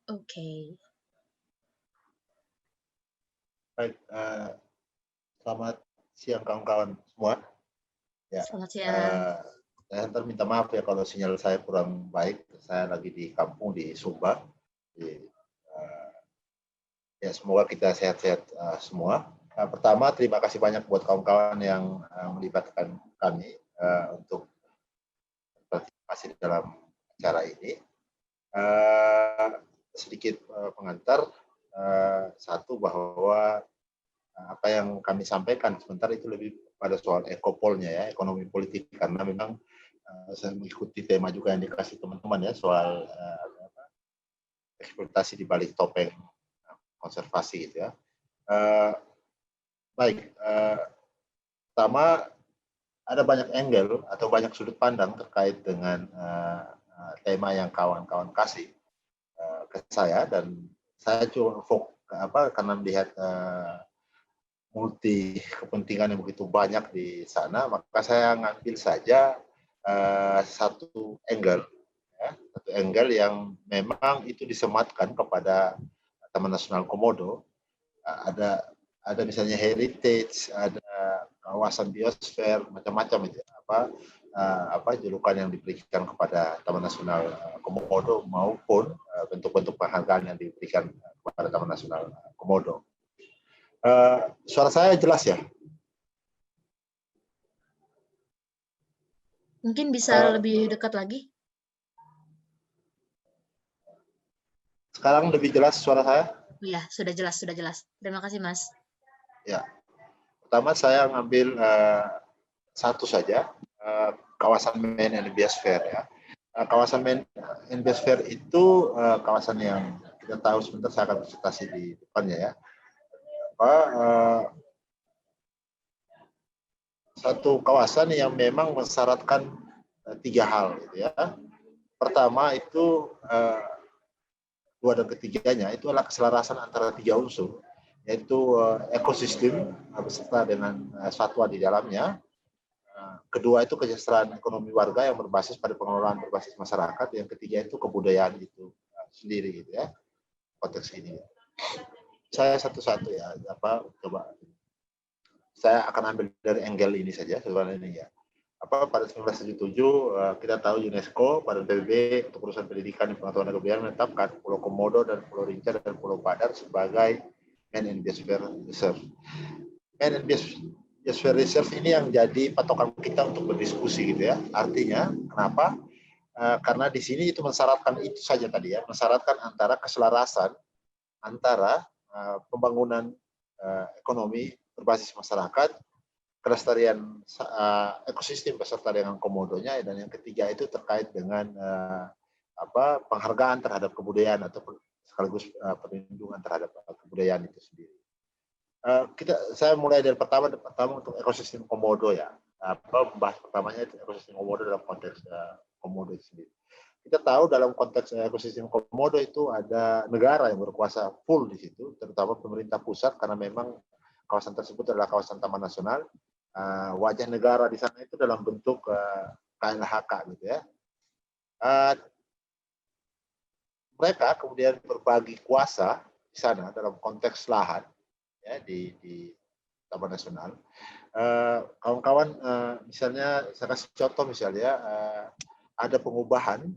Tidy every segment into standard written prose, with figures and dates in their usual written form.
Oke. Baik, selamat siang kawan-kawan semua. Ya, Selamat siang. eh, saya ntar minta maaf ya kalau sinyal saya kurang baik. Saya lagi di kampung di Sumba. Jadi, ya semoga kita sehat-sehat semua. Pertama, terima kasih banyak buat kawan-kawan yang melibatkan kami untuk partisipasi dalam acara ini. Sedikit pengantar, satu bahwa apa yang kami sampaikan sebentar itu lebih pada soal ekopolnya ya, ekonomi politik, karena memang saya mengikuti tema juga yang dikasih teman-teman ya soal eksploitasi di balik topeng konservasi gitu ya. Baik, pertama ada banyak angle atau banyak sudut pandang terkait dengan tema yang kawan-kawan kasih ke saya, dan saya cuma karena melihat multi kepentingan yang begitu banyak di sana, maka saya ngambil saja satu angle, ya, satu angle yang memang itu disematkan kepada Taman Nasional Komodo. Ada misalnya heritage, ada kawasan biosfer, macam-macam itu apa julukan yang diberikan kepada Taman Nasional Komodo maupun bentuk-bentuk penghargaan yang diberikan kepada Taman Nasional Komodo. Suara saya jelas ya? Mungkin bisa lebih dekat lagi? Sekarang lebih jelas suara saya? Iya, sudah jelas, sudah jelas. Terima kasih, Mas. Ya. Pertama saya ngambil satu saja, kawasan main and biosphere ya. Kawasan main and biosphere itu kawasan yang kita tahu, sebentar saya akan presentasi di depannya ya. Satu kawasan yang memang mensyaratkan tiga hal gitu ya. Pertama itu dua dan ketiganya itu adalah keselarasan antara tiga unsur, yaitu ekosistem beserta dengan satwa di dalamnya. Kedua itu kesejahteraan ekonomi warga yang berbasis pada pengelolaan berbasis masyarakat. Yang ketiga itu kebudayaan itu sendiri gitu ya, konteks ini. Saya satu-satu ya, coba saya akan ambil dari angle ini saja sebenarnya ini ya. Pada 1977 kita tahu UNESCO pada PBB untuk urusan pendidikan dan pengetahuan dan kebudayaan menetapkan Pulau Komodo dan Pulau Rinca dan Pulau Padar sebagai Man and Biosphere Reserve. Man and Biosphere Reserve ini yang jadi patokan kita untuk berdiskusi gitu ya. Artinya kenapa? Karena di sini itu mensyaratkan itu saja tadi ya, mensyaratkan antara keselarasan antara pembangunan ekonomi berbasis masyarakat, kelestarian ekosistem beserta dengan komodonya, dan yang ketiga itu terkait dengan penghargaan terhadap kebudayaan atau sekaligus perlindungan terhadap kebudayaan itu sendiri. Saya mulai dari pertama untuk ekosistem komodo ya. Membahas pertamanya itu ekosistem komodo dalam konteks komodo itu sendiri. Kita tahu dalam konteks ekosistem komodo itu ada negara yang berkuasa full di situ, terutama pemerintah pusat, karena memang kawasan tersebut adalah kawasan taman nasional. Wajah negara di sana itu dalam bentuk KLHK gitu ya. Mereka kemudian berbagi kuasa di sana dalam konteks lahan ya, di Taman Nasional. Kawan-kawan, misalnya saya kasih contoh misalnya ada pengubahan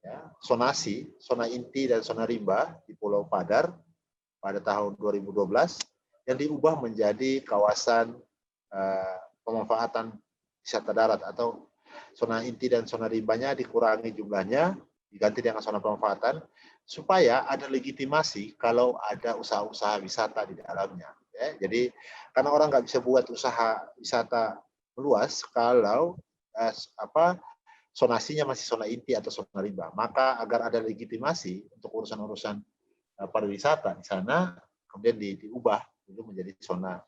ya, sonasi, zona inti dan zona rimba di Pulau Padar pada tahun 2012 yang diubah menjadi kawasan pemanfaatan wisata darat, atau zona inti dan zona rimbanya dikurangi jumlahnya, diganti dengan zona pemanfaatan, supaya ada legitimasi kalau ada usaha-usaha wisata di dalamnya. Ya. Jadi karena orang nggak bisa buat usaha wisata luas kalau sonasinya masih zona inti atau zona rimba, maka agar ada legitimasi untuk urusan-urusan pariwisata di sana, kemudian diubah itu menjadi zona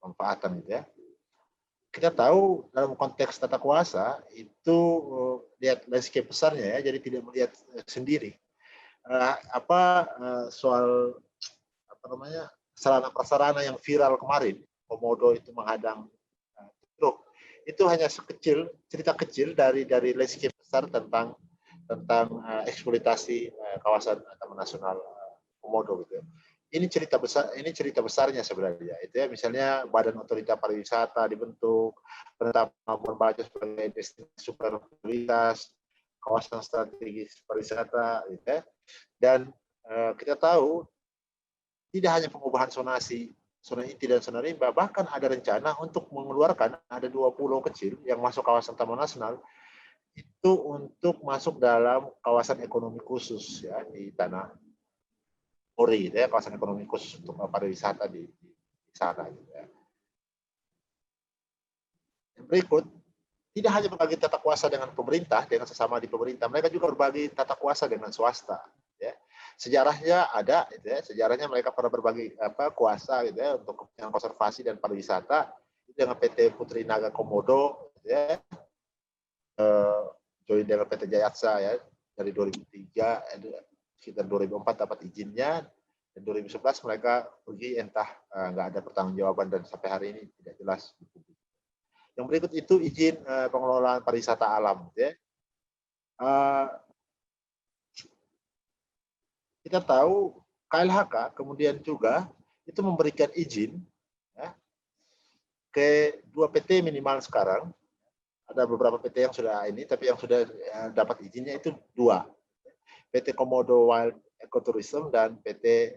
pemanfaatan gitu ya. Kita tahu dalam konteks tata kuasa itu lihat landscape besarnya ya, jadi tidak melihat sendiri soal sarana prasarana yang viral kemarin, komodo itu menghadang truk, itu hanya cerita kecil dari landscape besar tentang tentang eksploitasi kawasan Taman Nasional Komodo gitu ya. Ini cerita besarnya sebenarnya. Itu ya, misalnya Badan Otorita Pariwisata dibentuk, penetapan Labuan Bajo sebagai destinasi super prioritas, kawasan strategis pariwisata, gitu ya. Dan kita tahu tidak hanya pengubahan zonasi, zona inti dan zona rimba, bahkan ada rencana untuk mengeluarkan ada 2 pulau kecil yang masuk kawasan Taman Nasional itu untuk masuk dalam kawasan ekonomi khusus ya di tanah Ori, ya, kawasan ekonomi khusus untuk pariwisata di sana. Gitu ya. Yang berikut, tidak hanya berbagi tata kuasa dengan pemerintah, dengan sesama di pemerintah, mereka juga berbagi tata kuasa dengan swasta. Ya. Sejarahnya ada, gitu ya. Sejarahnya mereka pernah berbagi kuasa gitu ya, untuk kepentingan konservasi dan pariwisata dengan PT Putri Naga Komodo, gitu ya. Join dengan PT Jayaksa ya dari 2003, sekitar 2004 dapat izinnya. Dan 2011 mereka pergi entah nggak ada pertanggungjawaban dan sampai hari ini tidak jelas. Yang berikut itu izin pengelolaan pariwisata alam. Ya. Kita tahu KLHK kemudian juga itu memberikan izin ya, ke 2 PT minimal sekarang. Ada beberapa PT yang sudah ini, tapi yang sudah dapat izinnya itu 2. PT Komodo Wild Ecotourism dan PT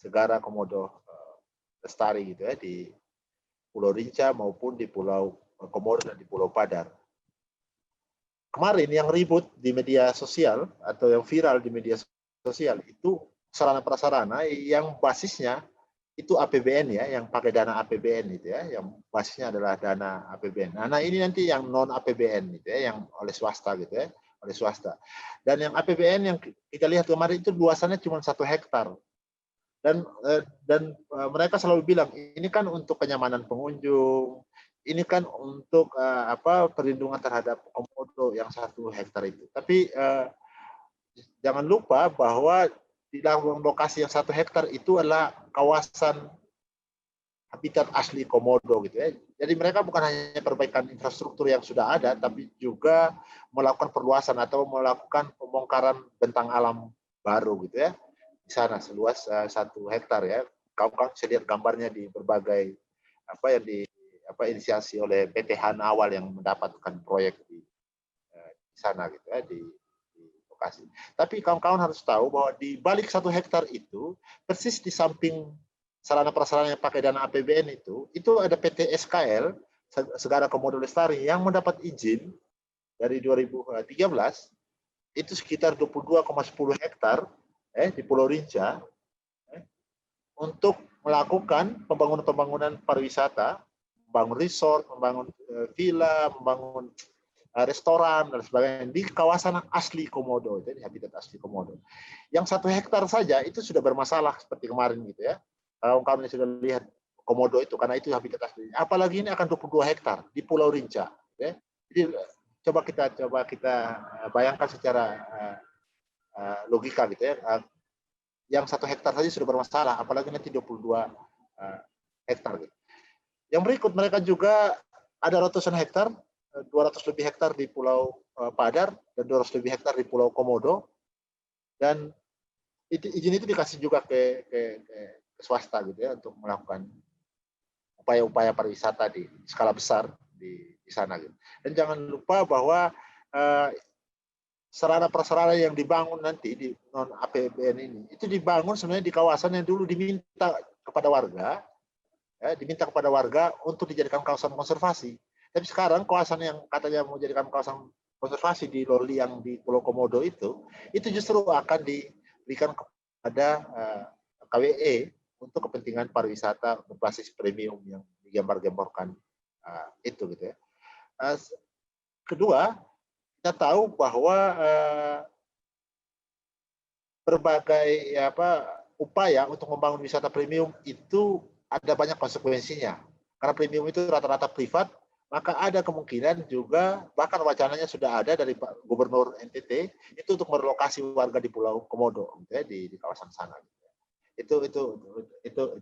Segara Komodo Lestari gitu ya di Pulau Rinca maupun di Pulau Komodo dan di Pulau Padar. Kemarin yang ribut di media sosial atau yang viral di media sosial itu sarana prasarana yang basisnya itu APBN ya, yang pakai dana APBN itu ya, yang basisnya adalah dana APBN. Nah, ini nanti yang non APBN gitu ya, yang oleh swasta gitu ya, oleh swasta. Dan yang APBN yang kita lihat kemarin itu luasannya cuma 1 hektar. Dan mereka selalu bilang ini kan untuk kenyamanan pengunjung, ini kan untuk perlindungan terhadap komodo yang 1 hektar itu. Tapi jangan lupa bahwa di dalam lokasi yang 1 hektar itu adalah kawasan habitat asli komodo gitu ya. Jadi mereka bukan hanya perbaikan infrastruktur yang sudah ada, tapi juga melakukan perluasan atau melakukan pembongkaran bentang alam baru gitu ya. Di sana seluas 1 hektar ya. Kawan-kawan bisa lihat gambarnya di berbagai yang inisiasi oleh PT Han awal yang mendapatkan proyek di sana gitu ya di lokasi. Tapi kawan-kawan harus tahu bahwa di balik 1 hektar itu persis di samping sarana prasarana yang pakai dana APBN itu ada PT SKL Segara Komodo Lestari yang mendapat izin dari 2013 itu sekitar 22,10 hektar di Pulau Rinca untuk melakukan pembangunan pariwisata, membangun resort, membangun villa, membangun restoran dan sebagainya di kawasan asli Komodo, itu di habitat asli Komodo. Yang 1 hektar saja itu sudah bermasalah seperti kemarin gitu ya. Kawan-kawan sudah lihat Komodo itu karena itu habitat asli. Apalagi ini akan 22 hektar di Pulau Rinca. Ya. Jadi coba kita bayangkan secara logika gitu ya. Yang 1 hektar saja sudah bermasalah, apalagi nanti 22 hektar. Gitu. Yang berikut mereka juga ada ratusan hektar, 200 lebih hektar di Pulau Padar dan 200 lebih hektar di Pulau Komodo. Dan izin itu dikasih juga ke swasta gitu ya untuk melakukan upaya-upaya pariwisata di skala besar di sana gitu. Dan jangan lupa bahwa sarana prasarana yang dibangun nanti di non APBN ini itu dibangun sebenarnya di kawasan yang dulu diminta kepada warga untuk dijadikan kawasan konservasi. Tapi sekarang kawasan yang katanya mau dijadikan kawasan konservasi di Loli yang di Pulau Komodo itu justru akan diberikan kepada KWE untuk kepentingan pariwisata berbasis premium yang digambar-gambarkan itu gitu ya. Kedua, kita tahu bahwa berbagai upaya untuk membangun wisata premium itu ada banyak konsekuensinya. Karena premium itu rata-rata privat, maka ada kemungkinan juga bahkan wacananya sudah ada dari Pak Gubernur NTT itu untuk merelokasi warga di Pulau Komodo gitu ya, di kawasan sana. Itu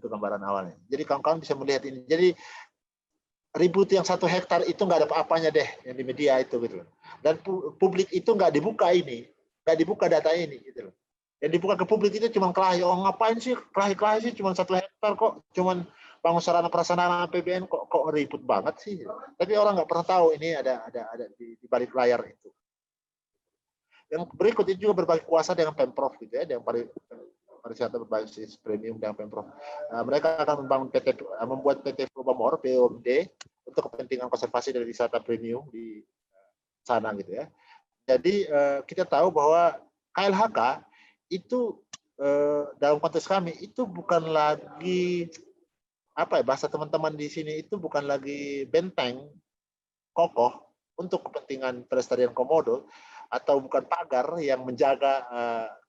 gambaran awalnya. Jadi kawan-kawan bisa melihat ini. Jadi ribut yang 1 hektar itu nggak ada apa-apanya deh yang di media itu gitu loh. Dan publik itu nggak dibuka nggak dibuka data ini gitu loh. Yang dibuka ke publik itu cuma kelahi. Oh ngapain sih kelahi sih cuma 1 hektar kok, cuma bangun sarana prasarana APBN kok ribut banget sih. Tapi orang nggak pernah tahu ini ada di balik layar itu. Yang berikut itu juga berbagi kuasa dengan Pemprov gitu ya, yang pariwisata berbasis premium dengan Pemprov. Mereka akan membuat PT Probamor (POMD) untuk kepentingan konservasi dan wisata premium di sana gitu ya. Jadi kita tahu bahwa KLHK itu dalam konteks kami itu bukan lagi apa ya, bahasa teman-teman di sini itu bukan lagi benteng kokoh untuk kepentingan pelestarian komodo, atau bukan pagar yang menjaga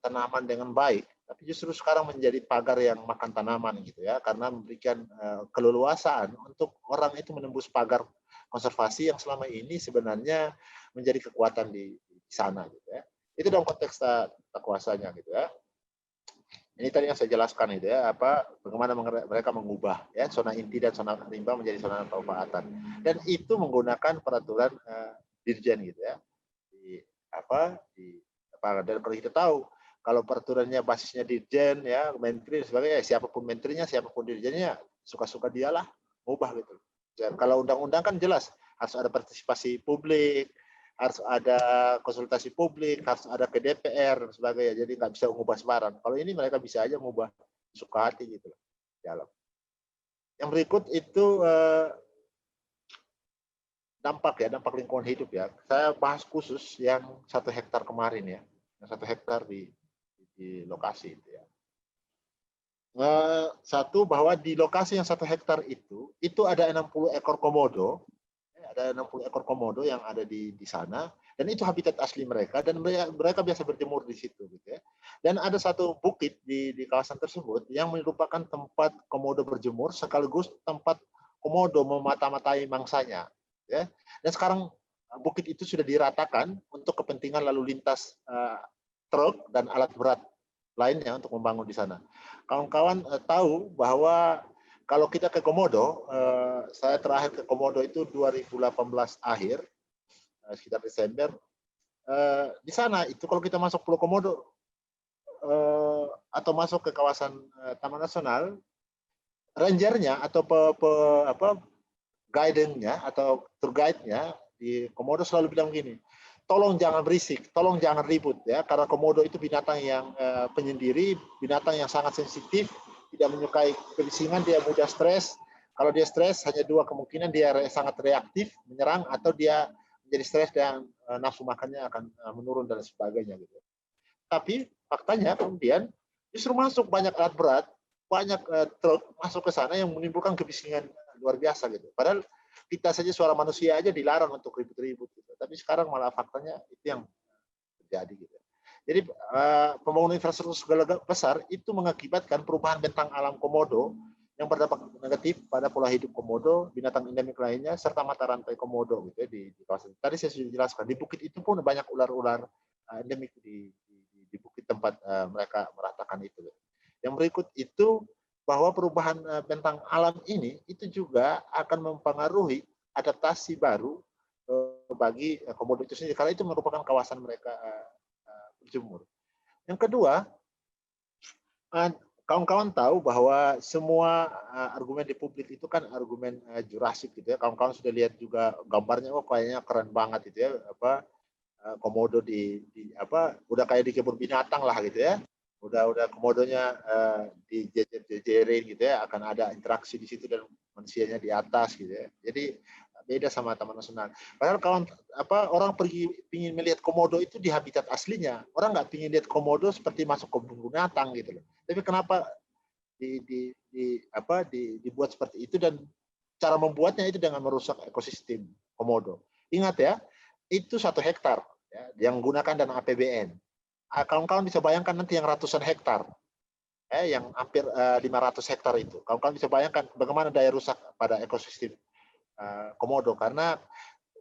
tanaman dengan baik, tapi justru sekarang menjadi pagar yang makan tanaman gitu ya, karena memberikan keleluasaan untuk orang itu menembus pagar konservasi yang selama ini sebenarnya menjadi kekuatan di sana gitu ya. Itu dalam konteks tata kuasanya gitu ya. Ini tadi yang saya jelaskan itu ya, bagaimana mereka mengubah ya zona inti dan zona rimba menjadi zona pemanfaatan, dan itu menggunakan peraturan dirjen gitu ya. Dan kalau kita tahu kalau peraturannya basisnya dirjen ya, menteri dan sebagainya, siapapun menterinya, siapapun dirjennya, suka-suka dialah ubah gitu. Dan kalau undang-undang kan jelas harus ada partisipasi publik, harus ada konsultasi publik, harus ada ke DPR dan sebagainya. Jadi nggak bisa mengubah sembarang. Kalau ini mereka bisa aja mengubah suka hati gitu loh. Yang berikut itu dampak lingkungan hidup ya. Saya bahas khusus yang 1 hektar kemarin ya, yang 1 hektar di lokasi itu ya. Satu, bahwa di lokasi yang 1 hektar itu ada 60 ekor komodo, ada 60 ekor komodo yang ada di sana, dan itu habitat asli mereka, dan mereka biasa berjemur di situ gitu ya. Dan ada satu bukit di kawasan tersebut yang merupakan tempat komodo berjemur sekaligus tempat komodo memata-matai mangsanya ya. Dan sekarang bukit itu sudah diratakan untuk kepentingan lalu lintas truk dan alat berat lainnya untuk membangun di sana. Kawan-kawan tahu bahwa kalau kita ke Komodo, saya terakhir ke Komodo itu 2018 akhir, sekitar Desember. Di sana itu kalau kita masuk Pulau Komodo atau masuk ke kawasan Taman Nasional, rangernya atau guidance-nya atau tour guide-nya di Komodo selalu bilang gini, tolong jangan berisik, tolong jangan ribut ya, karena komodo itu binatang yang penyendiri, binatang yang sangat sensitif, tidak menyukai kebisingan, dia mudah stres. Kalau dia stres, hanya 2 kemungkinan, dia sangat reaktif, menyerang, atau dia menjadi stres dan nafsu makannya akan menurun dan sebagainya gitu. Tapi faktanya kemudian justru masuk banyak alat berat, banyak truk masuk ke sana yang menimbulkan kebisingan luar biasa gitu. Padahal kita saja suara manusia aja dilarang untuk ribut-ribut gitu. Tapi sekarang malah faktanya itu yang terjadi gitu. Jadi pembangunan infrastruktur skala besar itu mengakibatkan perubahan bentang alam komodo yang berdampak negatif pada pola hidup komodo, binatang endemik lainnya, serta mata rantai komodo gitu ya, di kawasan. Tadi saya sudah jelaskan di bukit itu pun banyak ular-ular endemik di bukit tempat mereka meratakan itu. Yang berikut itu bahwa perubahan bentang alam ini itu juga akan mempengaruhi adaptasi baru bagi komodo itu sendiri, karena itu merupakan kawasan mereka berjemur. Yang kedua, kawan-kawan tahu bahwa semua argumen di publik itu kan argumen Jurassic gitu ya. Kawan-kawan sudah lihat juga gambarnya, oh kayaknya keren banget itu ya, komodo udah kayak di kebun binatang lah gitu ya. Udah komodonya dijejer-jejerin gitu ya, akan ada interaksi di situ dan manusianya di atas gitu ya. Jadi beda sama Taman Nasional. Padahal orang pingin melihat komodo itu di habitat aslinya. Orang nggak pingin lihat komodo seperti masuk ke kebun binatang gitu loh. Tapi kenapa dibuat seperti itu, dan cara membuatnya itu dengan merusak ekosistem komodo. Ingat ya, itu 1 hektar ya, yang menggunakan dana APBN. Kawan-kawan bisa bayangkan nanti yang ratusan hektar, yang hampir 500 hektar itu. Kawan-kawan bisa bayangkan bagaimana daya rusak pada ekosistem komodo, karena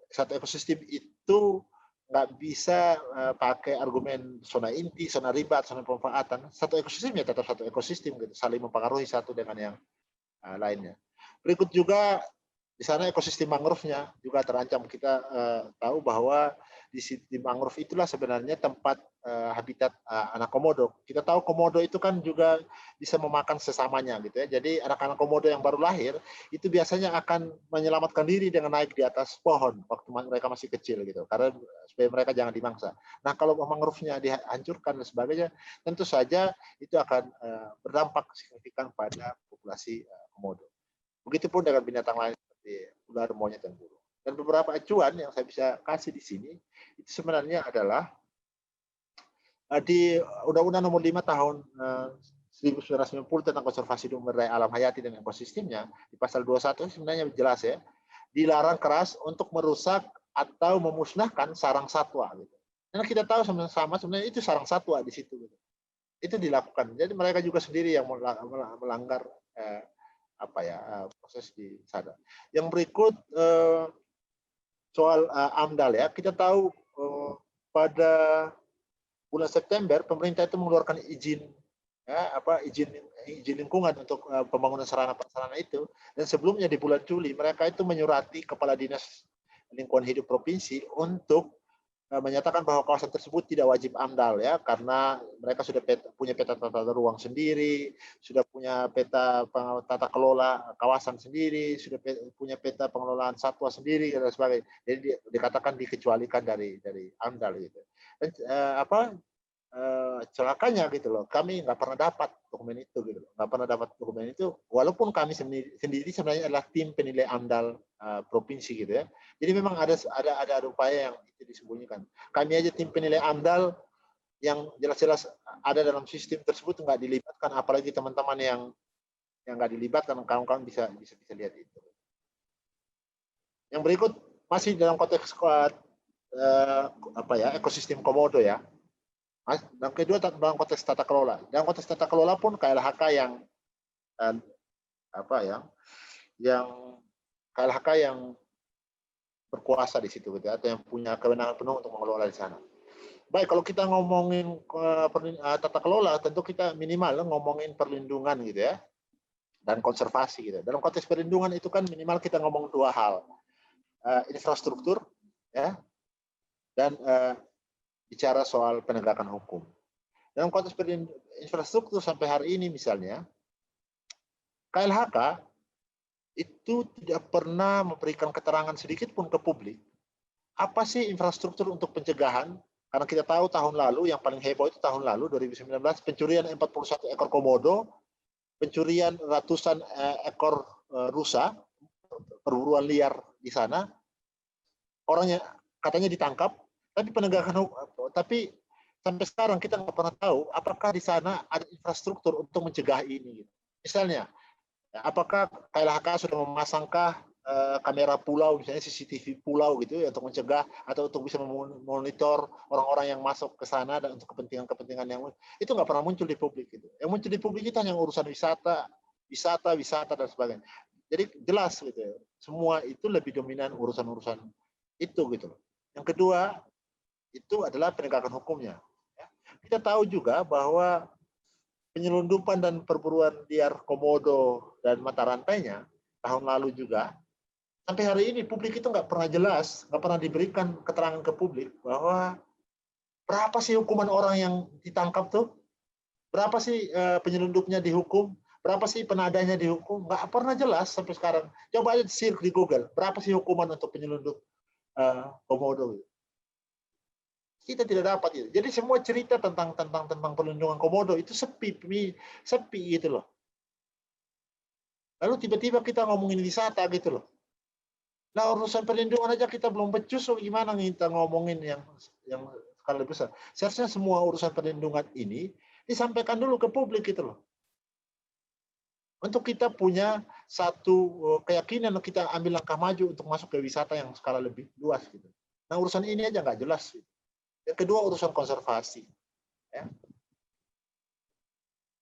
satu ekosistem itu nggak bisa pakai argumen zona inti, zona rimba, zona pemanfaatan. Satu ekosistem ya tetap satu ekosistem gitu, saling mempengaruhi satu dengan yang lainnya. Berikut juga Di sana ekosistem mangrove-nya juga terancam. Kita tahu bahwa di mangrove itulah sebenarnya tempat habitat anak komodo. Kita tahu komodo itu kan juga bisa memakan sesamanya gitu ya. Jadi anak-anak komodo yang baru lahir itu biasanya akan menyelamatkan diri dengan naik di atas pohon waktu mereka masih kecil gitu. Karena supaya mereka jangan dimangsa. Nah, kalau mangrove-nya dihancurkan dan sebagainya, tentu saja itu akan berdampak signifikan pada populasi komodo. Begitupun dengan binatang lain seperti ular, monyet, dan burung. Dan beberapa acuan yang saya bisa kasih di sini itu sebenarnya adalah di Undang-Undang Nomor 5 Tahun 1990 tentang konservasi sumber daya alam hayati dan ekosistemnya, di pasal 21 sebenarnya jelas ya, dilarang keras untuk merusak atau memusnahkan sarang satwa. Gitu. Karena kita tahu sama-sama sebenarnya itu sarang satwa di situ. Gitu. Itu dilakukan. Jadi mereka juga sendiri yang melanggar proses di sana. Yang berikut soal AMDAL ya, kita tahu pada bulan September pemerintah itu mengeluarkan izin izin lingkungan untuk pembangunan sarana prasarana itu, dan sebelumnya di bulan Juli mereka itu menyurati Kepala Dinas Lingkungan Hidup Provinsi untuk menyatakan bahwa kawasan tersebut tidak wajib AMDAL ya, karena mereka sudah punya peta tata ruang sendiri, sudah punya peta tata kelola kawasan sendiri, sudah punya peta pengelolaan satwa sendiri dan sebagainya. Jadi dikatakan dikecualikan dari AMDAL gitu. Dan celakanya gitu loh, kami nggak pernah dapat dokumen itu gitu loh, nggak pernah dapat dokumen itu, walaupun kami sendiri sebenarnya adalah tim penilai AMDAL provinsi gitu ya. Jadi memang ada upaya yang itu disembunyikan. Kami aja tim penilai AMDAL yang jelas-jelas ada dalam sistem tersebut nggak dilibatkan, apalagi teman-teman yang nggak dilibatkan, kawan-kawan bisa lihat itu. Yang berikut masih dalam konteks ekosistem komodo ya. Dan kedua dalam konteks tata kelola. Dalam konteks tata kelola pun KLHK yang berkuasa di situ gitu, atau yang punya kewenangan penuh untuk mengelola di sana. Baik, kalau kita ngomongin tata kelola, tentu kita minimal ngomongin perlindungan gitu ya, dan konservasi gitu. Dalam konteks perlindungan itu kan minimal kita ngomong dua hal, infrastruktur ya, dan bicara soal penegakan hukum. Dalam konteks infrastruktur sampai hari ini misalnya, KLHK itu tidak pernah memberikan keterangan sedikit pun ke publik apa sih infrastruktur untuk pencegahan, karena kita tahu tahun lalu yang paling heboh itu tahun lalu 2019 pencurian 41 ekor komodo, pencurian ratusan ekor rusa, perburuan liar di sana, orangnya katanya ditangkap, tapi penegakan hukum, tapi sampai sekarang kita nggak pernah tahu apakah di sana ada infrastruktur untuk mencegah ini. Misalnya, apakah KLHK sudah memasangkah kamera pulau, misalnya CCTV pulau gitu ya, untuk mencegah atau untuk bisa memonitor orang-orang yang masuk ke sana dan untuk kepentingan-kepentingan yang itu nggak pernah muncul di publik gitu. Yang muncul di publik itu hanya urusan wisata dan sebagainya. Jadi jelas gitu ya, semua itu lebih dominan urusan-urusan itu gitu. Yang kedua itu adalah penegakan hukumnya. Kita tahu juga bahwa penyelundupan dan perburuan liar komodo dan mata rantainya tahun lalu juga, sampai hari ini publik itu nggak pernah jelas, nggak pernah diberikan keterangan ke publik bahwa berapa sih hukuman orang yang ditangkap tuh, berapa sih penyelundupnya dihukum, berapa sih penadanya dihukum, nggak pernah jelas sampai sekarang. Coba aja search di Google, berapa sih hukuman untuk penyelundup komodo. Kita tidak dapat itu. Jadi semua cerita tentang perlindungan komodo itu sepi gitu loh. Lalu tiba-tiba kita ngomongin wisata gitu loh. Nah, urusan perlindungan aja kita belum becus, so gimana kita ngomongin yang skala besar. Seharusnya semua urusan perlindungan ini disampaikan dulu ke publik gitu loh. Untuk kita punya satu keyakinan, kita ambil langkah maju untuk masuk ke wisata yang skala lebih luas gitu. Nah, urusan ini aja nggak jelas gitu. Yang kedua urusan konservasi. Ya.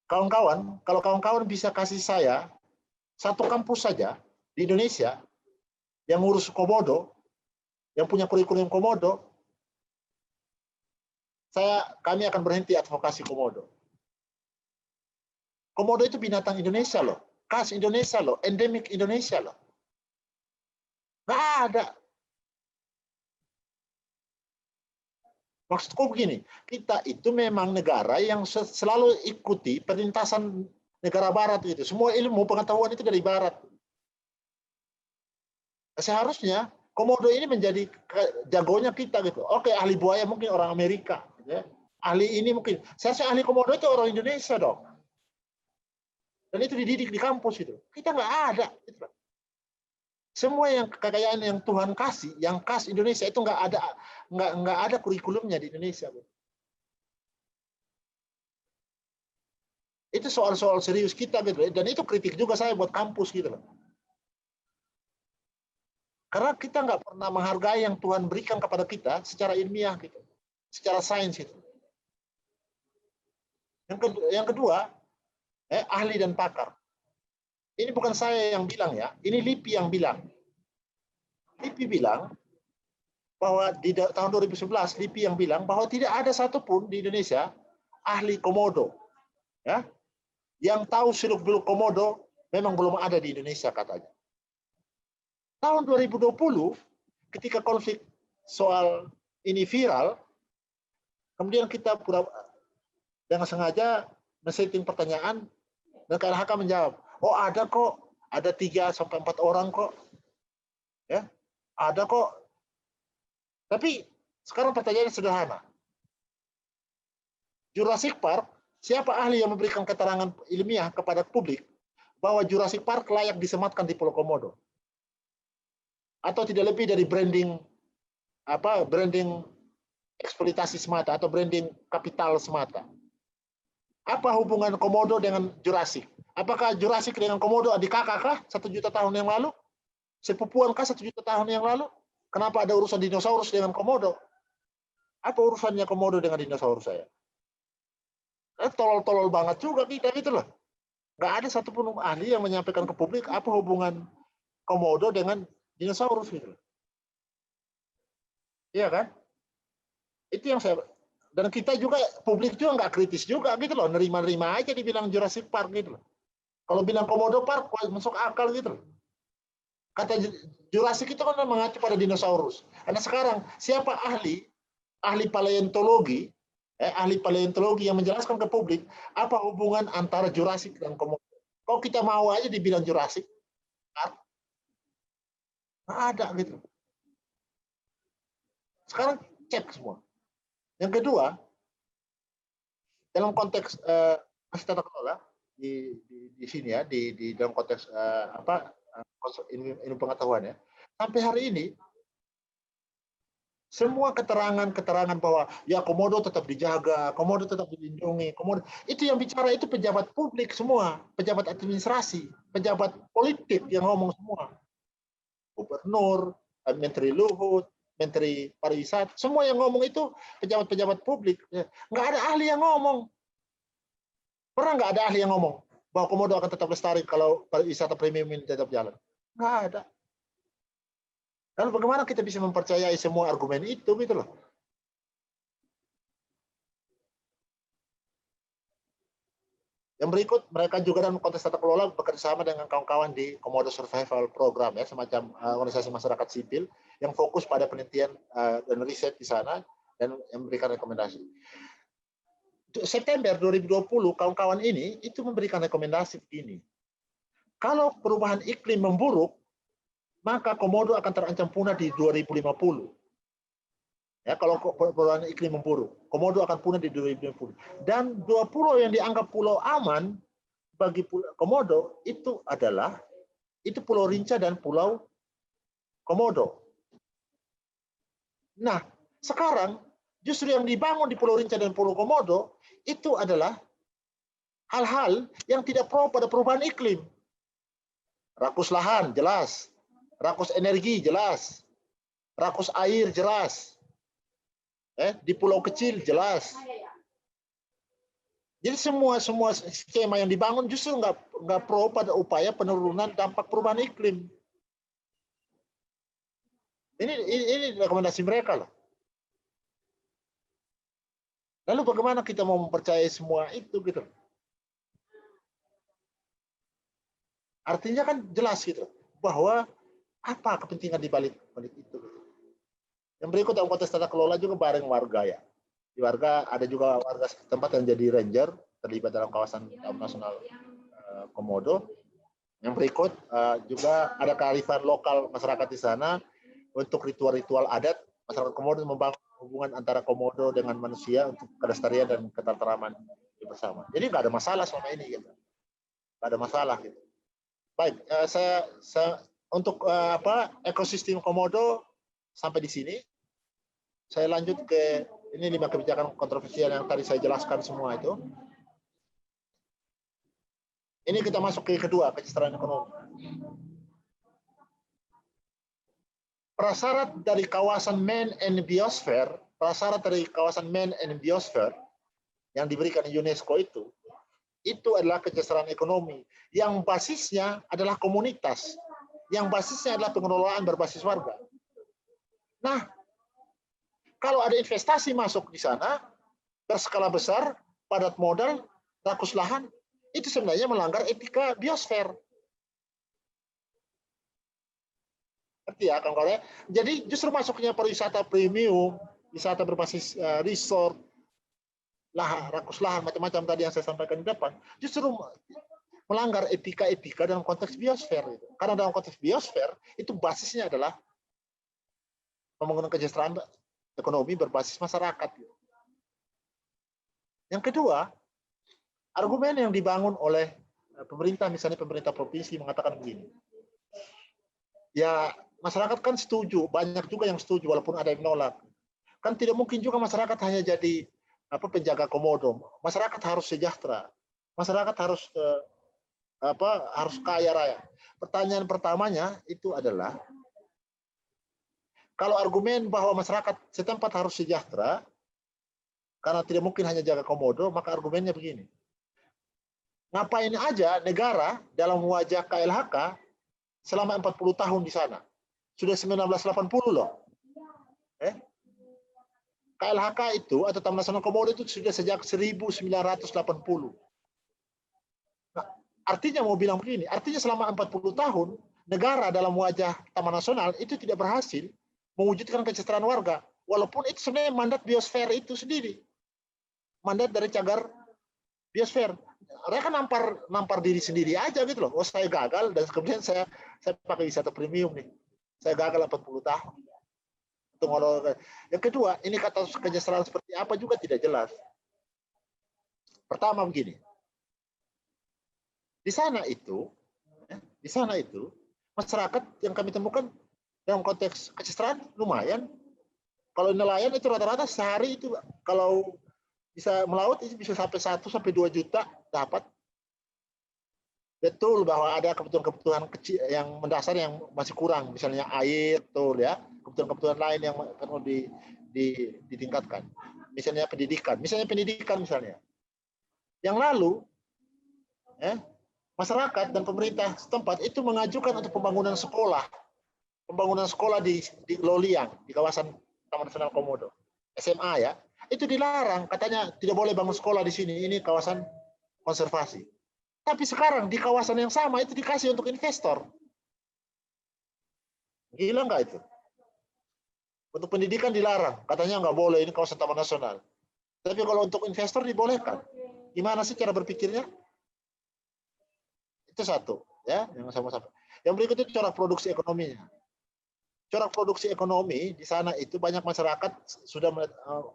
Kawan-kawan, kalau kawan-kawan bisa kasih saya satu kampus saja di Indonesia yang ngurus komodo, yang punya kurikulum komodo, kami akan berhenti advokasi komodo. Komodo itu binatang Indonesia loh, khas Indonesia loh, endemik Indonesia loh. Nggak ada. Maksudku begini, kita itu memang negara yang selalu ikuti perlintasan negara barat itu. Semua ilmu pengetahuan itu dari barat. Seharusnya komodo ini menjadi jagonya kita gitu. Oke, ahli buaya mungkin orang Amerika, ya. Ahli ini mungkin. Seharusnya ahli komodo itu orang Indonesia dong. Dan itu dididik di kampus itu. Kita nggak ada. Gitu. Semua yang kekayaan yang Tuhan kasih, yang khas Indonesia itu nggak ada kurikulumnya di Indonesia. Itu soal-soal serius kita gitu. Dan itu kritik juga saya buat kampus gitu loh. Karena kita nggak pernah menghargai yang Tuhan berikan kepada kita secara ilmiah gitu, secara sains itu. Yang kedua, ahli dan pakar. Ini bukan saya yang bilang ya, ini LIPI yang bilang. LIPI bilang bahwa di tahun 2011 LIPI yang bilang bahwa tidak ada satupun di Indonesia ahli komodo, ya, yang tahu seluk-beluk komodo memang belum ada di Indonesia katanya. Tahun 2020 ketika konflik soal ini viral, kemudian kita dengan sengaja men-setting pertanyaan dan KLHK menjawab, oh ada kok, ada 3-4 orang kok, ya, ada kok. Tapi sekarang pertanyaannya sederhana. Jurassic Park, siapa ahli yang memberikan keterangan ilmiah kepada publik bahwa Jurassic Park layak disematkan di Pulau Komodo? Atau tidak lebih dari branding eksploitasi semata atau branding kapital semata? Apa hubungan Komodo dengan Jurassic? Apakah Jurassic dengan Komodo adik kakak kah 1 juta tahun yang lalu? Sepupuan kah 1 juta tahun yang lalu? Kenapa ada urusan dinosaurus dengan Komodo? Apa urusannya Komodo dengan dinosaurus saya? Tolol-tolol banget juga kita gitu loh. Nggak ada satupun ahli yang menyampaikan ke publik apa hubungan Komodo dengan dinosaurus gitu. Iya kan? Itu yang saya, dan kita juga publik juga nggak kritis juga gitu loh, nerima-nerima aja dibilang Jurassic Park gitu loh. Kalau bilang Komodo Park masuk akal gitu loh. Kata Jurassic itu kan mengacu pada dinosaurus. Karena sekarang siapa ahli paleontologi, ahli paleontologi yang menjelaskan ke publik apa hubungan antara Jurassic dan Komodo? Kalau kita mau aja dibilang Jurassic Park, nggak ada gitu. Sekarang cek semua. Yang kedua, dalam konteks tata kelola di sini ya, di dalam konteks ilmu pengetahuan ya, sampai hari ini semua keterangan bahwa ya Komodo tetap dijaga, Komodo tetap dilindungi, Komodo itu yang bicara itu pejabat publik semua, pejabat administrasi, pejabat politik yang ngomong semua, gubernur, menteri Luhut, menteri pariwisata, semua yang ngomong itu pejabat-pejabat publik. Nggak ada ahli yang ngomong. Pernah nggak ada ahli yang ngomong bahwa Komodo akan tetap lestari kalau pariwisata premium ini tetap jalan? Nggak ada. Lalu bagaimana kita bisa mempercayai semua argumen itu gitu loh? Yang berikut, mereka juga dalam konteks tata kelola bekerjasama dengan kawan-kawan di Komodo Survival Program, ya, semacam organisasi masyarakat sipil yang fokus pada penelitian dan riset di sana dan yang memberikan rekomendasi. September 2020, kawan-kawan ini itu memberikan rekomendasi begini. Kalau perubahan iklim memburuk, maka Komodo akan terancam punah di 2050. Ya, kalau perubahan iklim memburuk, Komodo akan punah di 2050. Dan 2 pulau yang dianggap pulau aman bagi Komodo itu adalah Pulau Rinca dan Pulau Komodo. Nah, sekarang justru yang dibangun di Pulau Rinca dan Pulau Komodo itu adalah hal-hal yang tidak pro pada perubahan iklim. Rakus lahan jelas, rakus energi jelas, rakus air jelas. Di pulau kecil jelas. Jadi semua skema yang dibangun justru nggak pro pada upaya penurunan dampak perubahan iklim. Ini rekomendasi mereka loh. Lalu bagaimana kita mau mempercayai semua itu gitu? Artinya kan jelas gitu bahwa Apa kepentingan di balik itu? Yang berikut dalam konteks tata kelola juga bareng warga ya. Di warga ada juga warga setempat yang jadi ranger terlibat dalam kawasan Taman Nasional Komodo. Yang berikut juga ada kearifan lokal masyarakat di sana untuk ritual-ritual adat. Masyarakat Komodo membangun hubungan antara Komodo dengan manusia untuk kelestarian dan ketentraman bersama. Jadi nggak ada masalah selama ini, gitu. Nggak ada masalah, gitu. Baik, saya untuk ekosistem Komodo sampai di sini. Saya lanjut ke ini 5 kebijakan kontroversial yang tadi saya jelaskan semua itu. Ini kita masuk ke kedua, kesetaraan ekonomi. Prasyarat dari kawasan Main and Biosphere, yang diberikan UNESCO itu adalah kesetaraan ekonomi yang basisnya adalah komunitas, yang basisnya adalah pengelolaan berbasis warga. Nah, kalau ada investasi masuk di sana, berskala besar, padat modal, rakus lahan, itu sebenarnya melanggar etika biosfer. Arti ya, kawan-kawan. Jadi justru masuknya pariwisata premium, wisata berbasis resort, rakus lahan, macam-macam tadi yang saya sampaikan di depan, justru melanggar etika-etika dalam konteks biosfer. Karena dalam konteks biosfer, itu basisnya adalah pembangunan kesejahteraan ekonomi berbasis masyarakat. Yang kedua, argumen yang dibangun oleh pemerintah, misalnya pemerintah provinsi mengatakan begini. Ya, masyarakat kan setuju, banyak juga yang setuju walaupun ada yang menolak. Kan tidak mungkin juga masyarakat hanya jadi penjaga komodo. Masyarakat harus sejahtera. Masyarakat harus harus kaya raya. Pertanyaan pertamanya itu adalah kalau argumen bahwa masyarakat setempat harus sejahtera, karena tidak mungkin hanya jaga komodo, maka argumennya begini. Ngapain aja negara dalam wajah KLHK selama 40 tahun di sana? Sudah 1980 loh. KLHK itu, atau Taman Nasional Komodo itu sudah sejak 1980. Nah, artinya mau bilang begini, artinya selama 40 tahun, negara dalam wajah Taman Nasional itu tidak berhasil mewujudkan kesejahteraan warga, walaupun itu sebenarnya mandat biosfer itu sendiri, mandat dari cagar biosfer. Mereka nampar diri sendiri aja gitu loh. Oh, saya gagal dan kemudian saya pakai wisata premium nih. Saya gagal 40 tahun. Yang kedua, ini kata kesejahteraan seperti apa juga tidak jelas. Pertama begini, di sana itu masyarakat yang kami temukan dalam konteks kesejahteraan lumayan. Kalau nelayan itu rata-rata sehari itu kalau bisa melaut itu bisa sampai 1-2 juta dapat. Betul bahwa ada kebutuhan-kebutuhan kecil yang mendasar yang masih kurang, misalnya air, betul ya, kebutuhan-kebutuhan lain yang perlu ditingkatkan. Misalnya pendidikan misalnya. Yang lalu, masyarakat dan pemerintah setempat itu mengajukan untuk pembangunan sekolah di Loliang, di kawasan Taman Nasional Komodo, SMA ya, itu dilarang, katanya tidak boleh bangun sekolah di sini, ini kawasan konservasi. Tapi sekarang di kawasan yang sama itu dikasih untuk investor. Gila nggak itu? Untuk pendidikan dilarang, katanya nggak boleh, ini kawasan Taman Nasional. Tapi kalau untuk investor dibolehkan. Gimana sih cara berpikirnya? Itu satu, ya, yang sama-sama. Yang berikut itu corak produksi ekonominya. Corak produksi ekonomi di sana itu banyak masyarakat sudah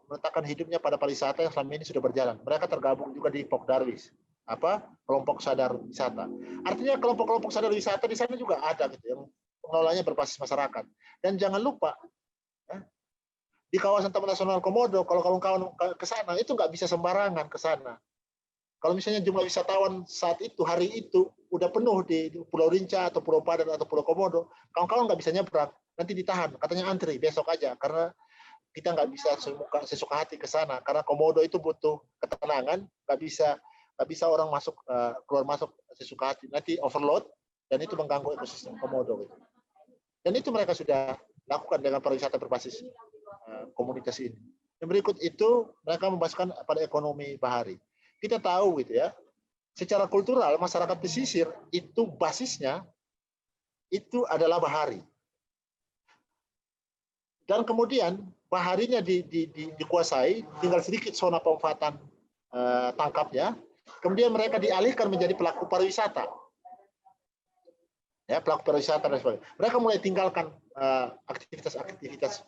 meletakkan hidupnya pada pariwisata yang selama ini sudah berjalan. Mereka tergabung juga di Pokdarwis, kelompok sadar wisata. Artinya kelompok-kelompok sadar wisata di sana juga ada gitu, yang pengelolanya berbasis masyarakat. Dan jangan lupa, di kawasan Taman Nasional Komodo, kalau kawan-kawan ke sana itu nggak bisa sembarangan ke sana. Kalau misalnya jumlah wisatawan saat itu, hari itu, udah penuh di Pulau Rinca atau Pulau Padan atau Pulau Komodo, kawan-kawan nggak bisa nyebrang, nanti ditahan, katanya antri besok aja, karena kita nggak bisa sesuka hati ke sana, karena Komodo itu butuh ketenangan, nggak bisa orang masuk keluar masuk sesuka hati, nanti overload dan itu mengganggu ekosistem Komodo. Gitu. Dan itu mereka sudah lakukan dengan pariwisata berbasis komunitas ini. Yang berikut itu mereka membahaskan pada ekonomi bahari. Kita tahu gitu ya, secara kultural masyarakat pesisir itu basisnya itu adalah bahari. Dan kemudian baharinya dikuasai, tinggal sedikit zona pemanfaatan tangkapnya. Kemudian mereka dialihkan menjadi pelaku pariwisata. Ya, pelaku pariwisata dan sebagainya. Mereka mulai tinggalkan aktivitas-aktivitas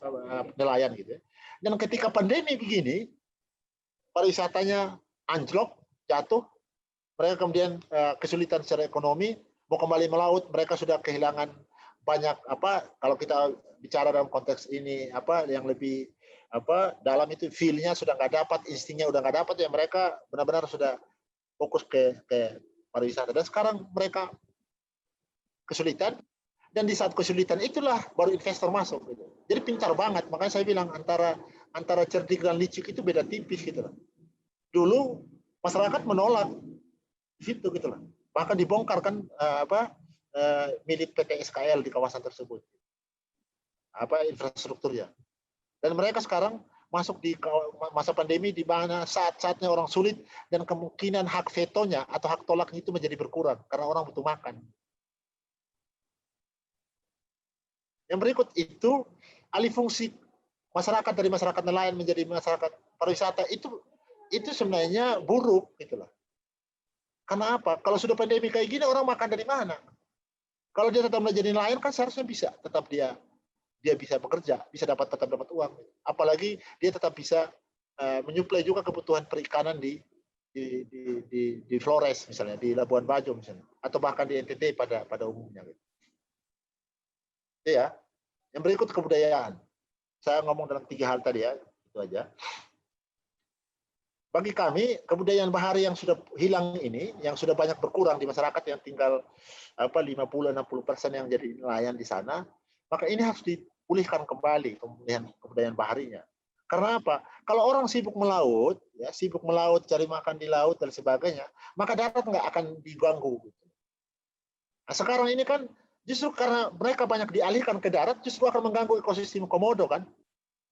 nelayan gitu ya. Dan ketika pandemi begini, pariwisatanya anjlok, jatuh, mereka kemudian kesulitan secara ekonomi, mau kembali melaut, mereka sudah kehilangan banyak kalau kita bicara dalam konteks ini yang lebih dalam itu feel-nya sudah nggak dapat, instingnya udah nggak dapat ya, mereka benar-benar sudah fokus ke pariwisata. Dan sekarang mereka kesulitan, dan di saat kesulitan itulah baru investor masuk gitu. Jadi pintar banget, makanya saya bilang antara cerdik dan licik itu beda tipis gitu lah. Dulu masyarakat menolak di situ gitu lah. Bahkan dibongkar kan milik PT SKL di kawasan tersebut. Infrastrukturnya. Dan mereka sekarang masuk di masa pandemi di mana saat-saatnya orang sulit dan kemungkinan hak vetonya atau hak tolaknya itu menjadi berkurang karena orang butuh makan. Yang berikut itu alih fungsi masyarakat dari masyarakat nelayan menjadi masyarakat pariwisata itu sebenarnya buruk gitulah. Karena apa? Kalau sudah pandemi kayak gini orang makan dari mana? Kalau dia tetap menjadi nelayan kan seharusnya bisa tetap dia bisa bekerja, bisa tetap dapat uang. Apalagi dia tetap bisa menyuplai juga kebutuhan perikanan di Flores misalnya, di Labuan Bajo misalnya, atau bahkan di NTT pada umumnya. Gitu. Ya, yang berikut kebudayaan. Saya ngomong dalam 3 hal tadi ya, itu aja. Bagi kami, kebudayaan bahari yang sudah hilang ini, yang sudah banyak berkurang di masyarakat, yang tinggal 50-60% yang jadi nelayan di sana, maka ini harus dipulihkan kembali kebudayaan baharinya. Karena apa? Kalau orang sibuk melaut, cari makan di laut dan sebagainya, maka darat nggak akan diganggu. Nah, sekarang ini kan justru karena mereka banyak dialihkan ke darat, justru akan mengganggu ekosistem komodo kan.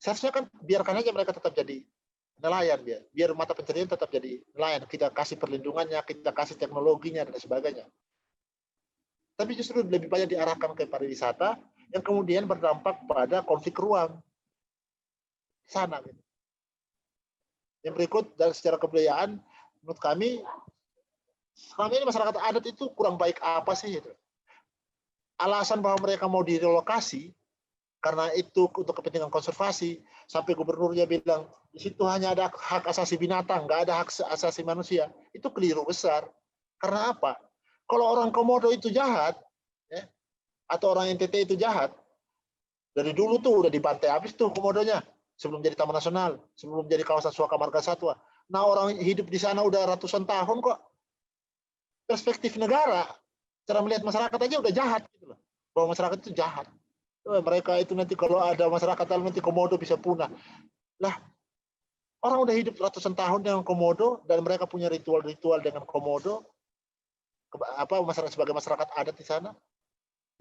Seharusnya kan biarkan aja mereka tetap jadi nelayan, biar mata pencarian tetap jadi nelayan. Kita kasih perlindungannya, kita kasih teknologinya dan sebagainya. Tapi justru lebih banyak diarahkan ke pariwisata yang kemudian berdampak pada konflik ruang sana. Gitu. Yang berikut dari secara kebudayaan, menurut kami selama ini masyarakat adat itu kurang baik apa sih itu? Alasan bahwa mereka mau direlokasi karena itu untuk kepentingan konservasi, sampai gubernurnya bilang di situ hanya ada hak asasi binatang, nggak ada hak asasi manusia. Itu keliru besar. Karena apa? Kalau orang Komodo itu jahat, ya, atau orang NTT itu jahat, dari dulu tuh udah dibantai habis tuh Komodonya sebelum jadi Taman Nasional, sebelum jadi kawasan Suaka Marga Satwa. Nah orang hidup di sana udah ratusan tahun kok. Perspektif negara, cara melihat masyarakat aja udah jahat gitu loh. Bahwa masyarakat itu jahat. Mereka itu nanti kalau ada masyarakat dalam nanti Komodo bisa punah. Lah, orang udah hidup ratusan tahun dengan Komodo dan mereka punya ritual-ritual dengan Komodo. Masyarakat sebagai masyarakat adat di sana.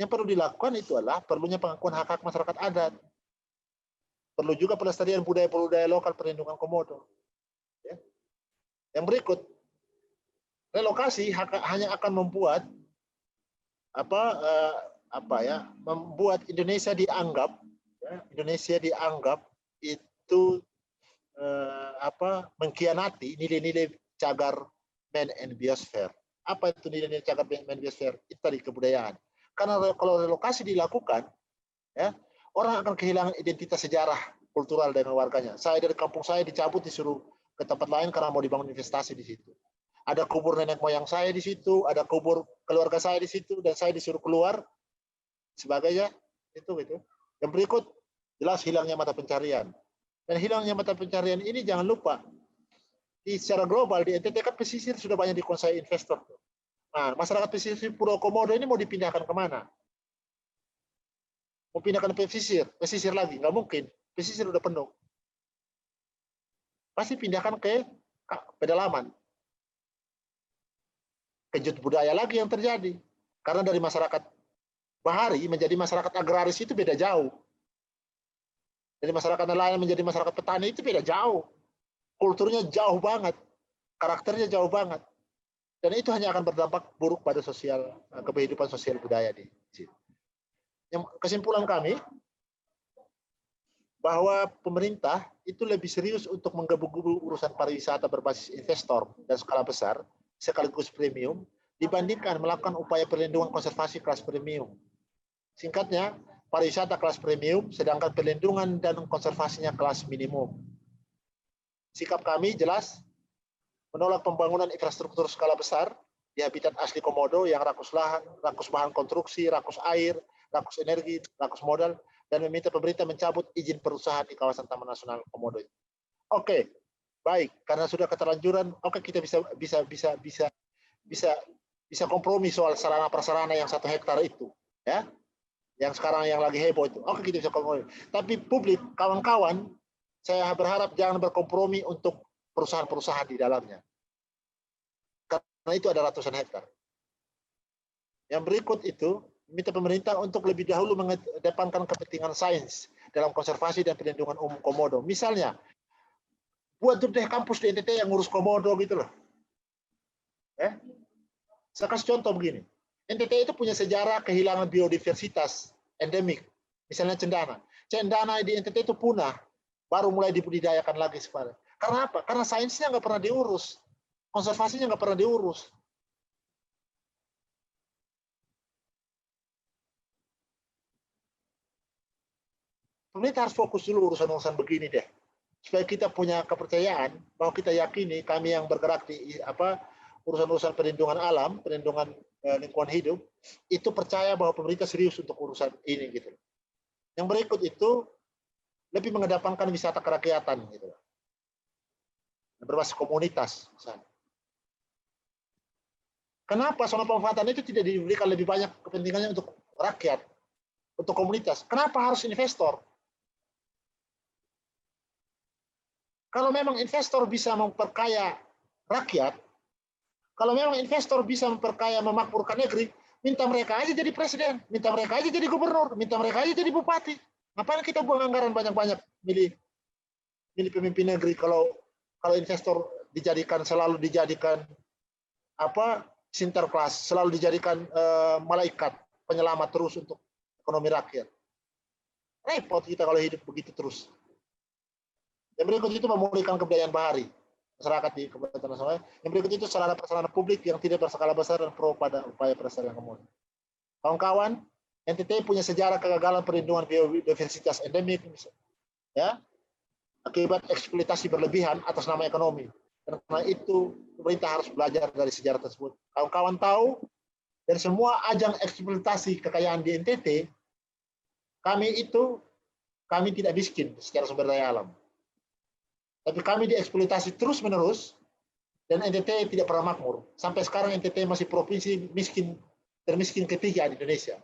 Yang perlu dilakukan itu adalah perlunya pengakuan hak-hak masyarakat adat. Perlu juga pelestarian budaya-budaya lokal perlindungan Komodo. Ya. Yang berikut, relokasi hanya akan membuat membuat Indonesia dianggap itu mengkhianati nilai-nilai cagar man and biosphere. Apa itu nilai-nilai cagar man and biosphere? Itu tadi kebudayaan. Karena kalau relokasi dilakukan, ya, orang akan kehilangan identitas sejarah kultural dengan warganya. Saya dari kampung saya dicabut disuruh ke tempat lain karena mau dibangun investasi di situ. Ada kubur nenek moyang saya di situ, ada kubur keluarga saya di situ, dan saya disuruh keluar sebagainya. Itu. Yang berikut jelas hilangnya mata pencarian. Dan hilangnya mata pencarian ini jangan lupa secara global di NTT kan pesisir sudah banyak dikuasai investor. Nah, masyarakat pesisir Pulau Komodo ini mau dipindahkan kemana? Mau pindahkan pesisir lagi nggak mungkin. Pesisir udah penuh. Pasti pindahkan ke pedalaman. Kejut budaya lagi yang terjadi. Karena dari masyarakat bahari menjadi masyarakat agraris itu beda jauh. Dari masyarakat nelayan menjadi masyarakat petani itu beda jauh. Kulturnya jauh banget. Karakternya jauh banget. Dan itu hanya akan berdampak buruk pada kehidupan sosial budaya di sini. Yang kesimpulan kami, bahwa pemerintah itu lebih serius untuk menggebu-gebu urusan pariwisata berbasis investor dan skala besar sekaligus premium dibandingkan melakukan upaya perlindungan konservasi kelas premium. Singkatnya, pariwisata kelas premium sedangkan perlindungan dan konservasinya kelas minimum. Sikap kami jelas menolak pembangunan infrastruktur skala besar di habitat asli Komodo yang rakus lahan, rakus bahan konstruksi, rakus air, rakus energi, rakus modal, dan meminta pemerintah mencabut izin perusahaan di kawasan Taman Nasional Komodo. Oke, baik, karena sudah keterlanjuran, oke kita bisa kompromi soal sarana prasarana yang 1 hektar itu, ya, yang sekarang yang lagi heboh itu. Oke kita bisa kompromi. Tapi publik, kawan-kawan, saya berharap jangan berkompromi untuk perusahaan-perusahaan di dalamnya. Karena itu ada ratusan hektar. Yang berikut itu, minta pemerintah untuk lebih dahulu mengedepankan kepentingan sains dalam konservasi dan perlindungan umum Komodo. Misalnya, buat deh kampus di NTT yang ngurus Komodo gitu loh. Saya kasih contoh begini. NTT itu punya sejarah kehilangan biodiversitas endemik. Misalnya cendana. Cendana di NTT itu punah. Baru mulai dibudidayakan lagi sekarang. Karena apa? Karena sainsnya nggak pernah diurus. Konservasinya nggak pernah diurus. Pemerintah harus fokus dulu urusan-urusan begini deh. Supaya kita punya kepercayaan bahwa kita yakini kami yang bergerak di urusan-urusan perlindungan alam, perlindungan lingkungan hidup, itu percaya bahwa pemerintah serius untuk urusan ini gitu. Yang berikut itu lebih mengedepankan wisata kerakyatan gitu. Berbasis komunitas misalnya. Kenapa zona pemanfaatan itu tidak diberikan lebih banyak kepentingannya untuk rakyat, untuk komunitas? Kenapa harus investor? Kalau memang investor bisa memperkaya rakyat, kalau memang investor bisa memperkaya memakmurkan negeri, minta mereka aja jadi presiden, minta mereka aja jadi gubernur, minta mereka aja jadi bupati. Ngapain kita buang anggaran banyak-banyak milih pemimpin negeri kalau investor selalu dijadikan sinterklas, selalu dijadikan malaikat penyelamat terus untuk ekonomi rakyat. Repot kita kalau hidup begitu terus. Yang berikut itu memulihkan kebudayaan bahari masyarakat di Kabupaten Nasional. Yang berikut itu sarana-prasarana publik yang tidak berskala besar dan pro pada upaya pelestarian kemudian. Kawan-kawan, NTT punya sejarah kegagalan perlindungan biodiversitas endemik, ya, akibat eksploitasi berlebihan atas nama ekonomi. Karena itu pemerintah harus belajar dari sejarah tersebut. Kawan-kawan tahu dari semua ajang eksploitasi kekayaan di NTT, kami tidak miskin secara sumber daya alam. Tapi kami dieksploitasi terus-menerus dan NTT tidak pernah makmur. Sampai sekarang NTT masih provinsi termiskin ketiga di Indonesia.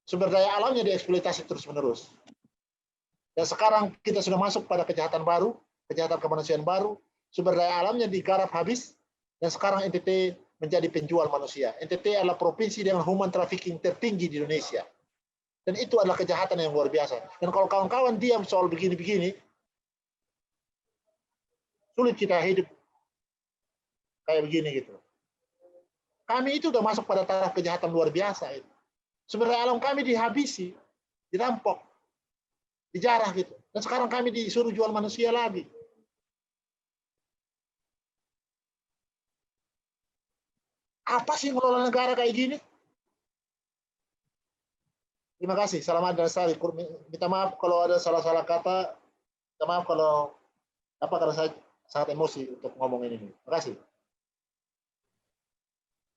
Sumber daya alamnya dieksploitasi terus-menerus. Dan sekarang kita sudah masuk pada kejahatan baru, kejahatan kemanusiaan baru, sumber daya alamnya digarap habis, dan sekarang NTT menjadi penjual manusia. NTT adalah provinsi dengan human trafficking tertinggi di Indonesia. Dan itu adalah kejahatan yang luar biasa. Dan kalau kawan-kawan diam soal begini-begini, sulit kita hidup kayak begini gitu. Kami itu udah masuk pada taraf kejahatan luar biasa itu. Sumber daya alam kami dihabisi, dirampok, dijarah gitu. Dan sekarang kami disuruh jual manusia lagi. Apa sih ngelola negara kayak gini? Terima kasih. Selamat dan Sari. Minta maaf kalau ada salah-salah kata. Minta maaf kalau karena saya sangat emosi untuk ngomong ini. Terima kasih.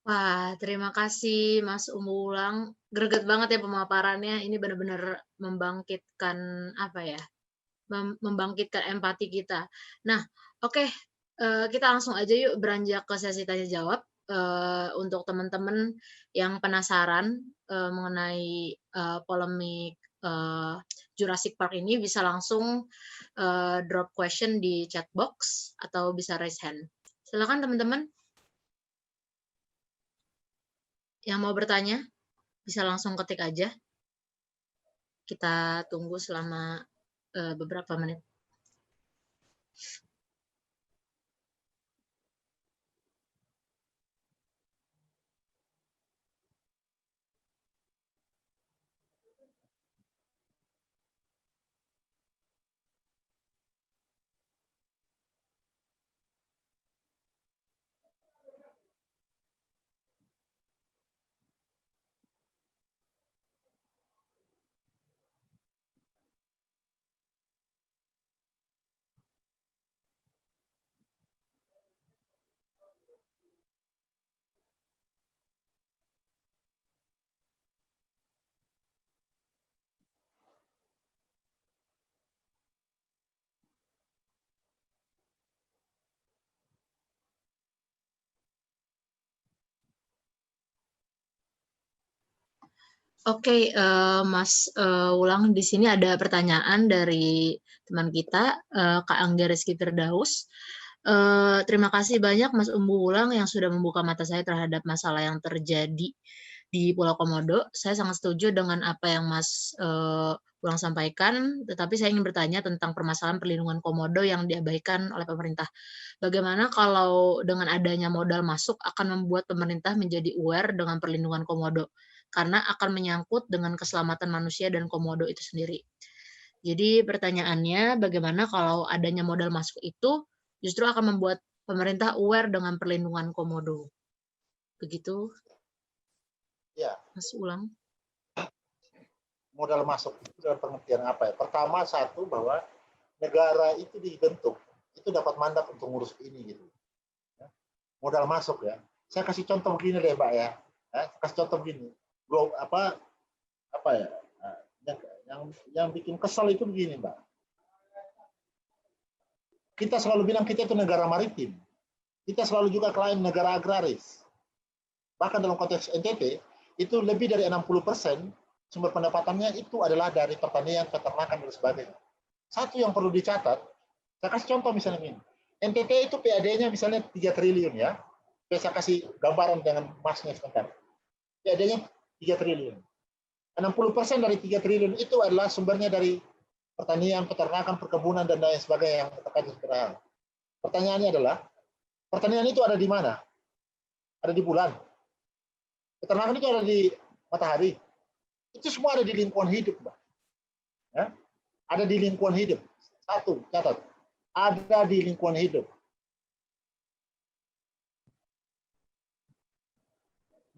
Wah, terima kasih Mas Umulang. Greget banget ya pemaparannya. Ini benar-benar membangkitkan apa ya? Membangkitkan empati kita. Nah, oke, kita langsung aja yuk beranjak ke sesi tanya jawab. Untuk teman-teman yang penasaran mengenai polemik Jurassic Park ini bisa langsung drop question di chat box atau bisa raise hand. Silakan teman-teman yang mau bertanya bisa langsung ketik aja. Kita tunggu selama beberapa menit. Oke, Mas, Ulang, di sini ada pertanyaan dari teman kita, Kak Angga Rizky Firdaus. Terima kasih banyak Mas Umbu Ulang yang sudah membuka mata saya terhadap masalah yang terjadi di Pulau Komodo. Saya sangat setuju dengan apa yang Mas, Ulang sampaikan, tetapi saya ingin bertanya tentang permasalahan perlindungan komodo yang diabaikan oleh pemerintah. Bagaimana kalau dengan adanya modal masuk akan membuat pemerintah menjadi aware dengan perlindungan komodo? Karena akan menyangkut dengan keselamatan manusia dan komodo itu sendiri. Jadi pertanyaannya, bagaimana kalau adanya modal masuk itu justru akan membuat pemerintah aware dengan perlindungan komodo? Begitu, Ya, Mas Ulang. modal masuk itu dalam pengertian apa ya? Pertama satu bahwa negara itu dibentuk itu dapat mandat untuk ngurus ini gitu. Ya. Modal masuk ya. Saya kasih contoh begini deh, Mbak ya. Kasih contoh begini. Bro, apa ya? Yang, yang bikin kesal itu begini, Mbak. Kita selalu bilang kita itu negara maritim. Kita selalu juga klaim negara agraris. Bahkan dalam konteks NTT, itu lebih dari 60% sumber pendapatannya itu adalah dari pertanian, peternakan, dan sebagainya. Satu yang perlu dicatat, saya kasih contoh misalnya ini. NTT itu PAD-nya misalnya 3 triliun ya. Saya kasih gambaran dengan masnya sebentar. PAD-nya 3 triliun. 60% dari 3 triliun itu adalah sumbernya dari pertanian, peternakan, perkebunan, dan lain sebagainya yang terkait dengan. Pertanyaannya adalah, pertanian itu ada di mana? Ada di bulan. Peternakan itu ada di matahari. Itu semua ada di lingkungan hidup, Mbak. Ya? Ada di lingkungan hidup. Satu, catat. Ada di lingkungan hidup.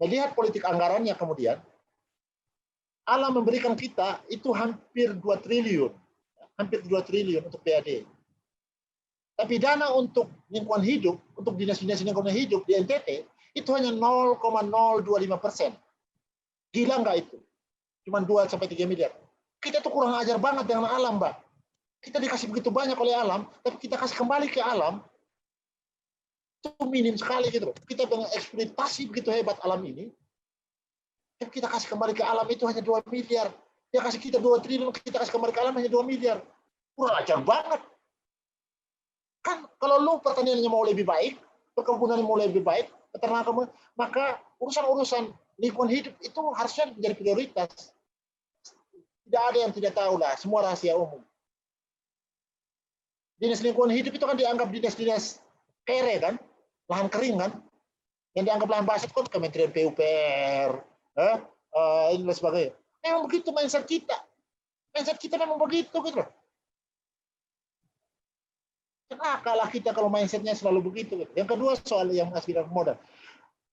Melihat politik anggarannya kemudian, alam memberikan kita itu hampir 2 triliun. Hampir 2 triliun untuk PAD. Tapi dana untuk lingkungan hidup, untuk dinas-dinas lingkungan hidup di NTT, itu hanya 0,025%. Gila nggak itu? Cuma 2-3 miliar. Kita tuh kurang ajar banget dengan alam, Mbak. Kita dikasih begitu banyak oleh alam, tapi kita kasih kembali ke alam, itu minim sekali gitu. Kita dengan eksploitasi begitu hebat alam ini, tapi kita kasih kembali ke alam itu hanya 2 miliar. Dia kasih kita 2 triliun, kita kasih kembali ke alam hanya 2 miliar. Kurang ajar banget. Kan kalau lu pertaniannya mau lebih baik, perkebunannya mau lebih baik, peternakan, maka urusan-urusan lingkungan hidup itu harusnya menjadi prioritas. Tidak ada yang tidak tahu lah, semua rahasia umum. Dinas lingkungan hidup itu kan dianggap dinas-dinas kere kan, lahan kering kan, yang dianggap lahan basah kan Kementerian PUPR, ini dan sebagainya. Memang begitu mindset kita. Mindset kita memang begitu gitu loh. Kenakalah kita kalau mindsetnya selalu begitu. Yang kedua soal yang Mas bilang modal.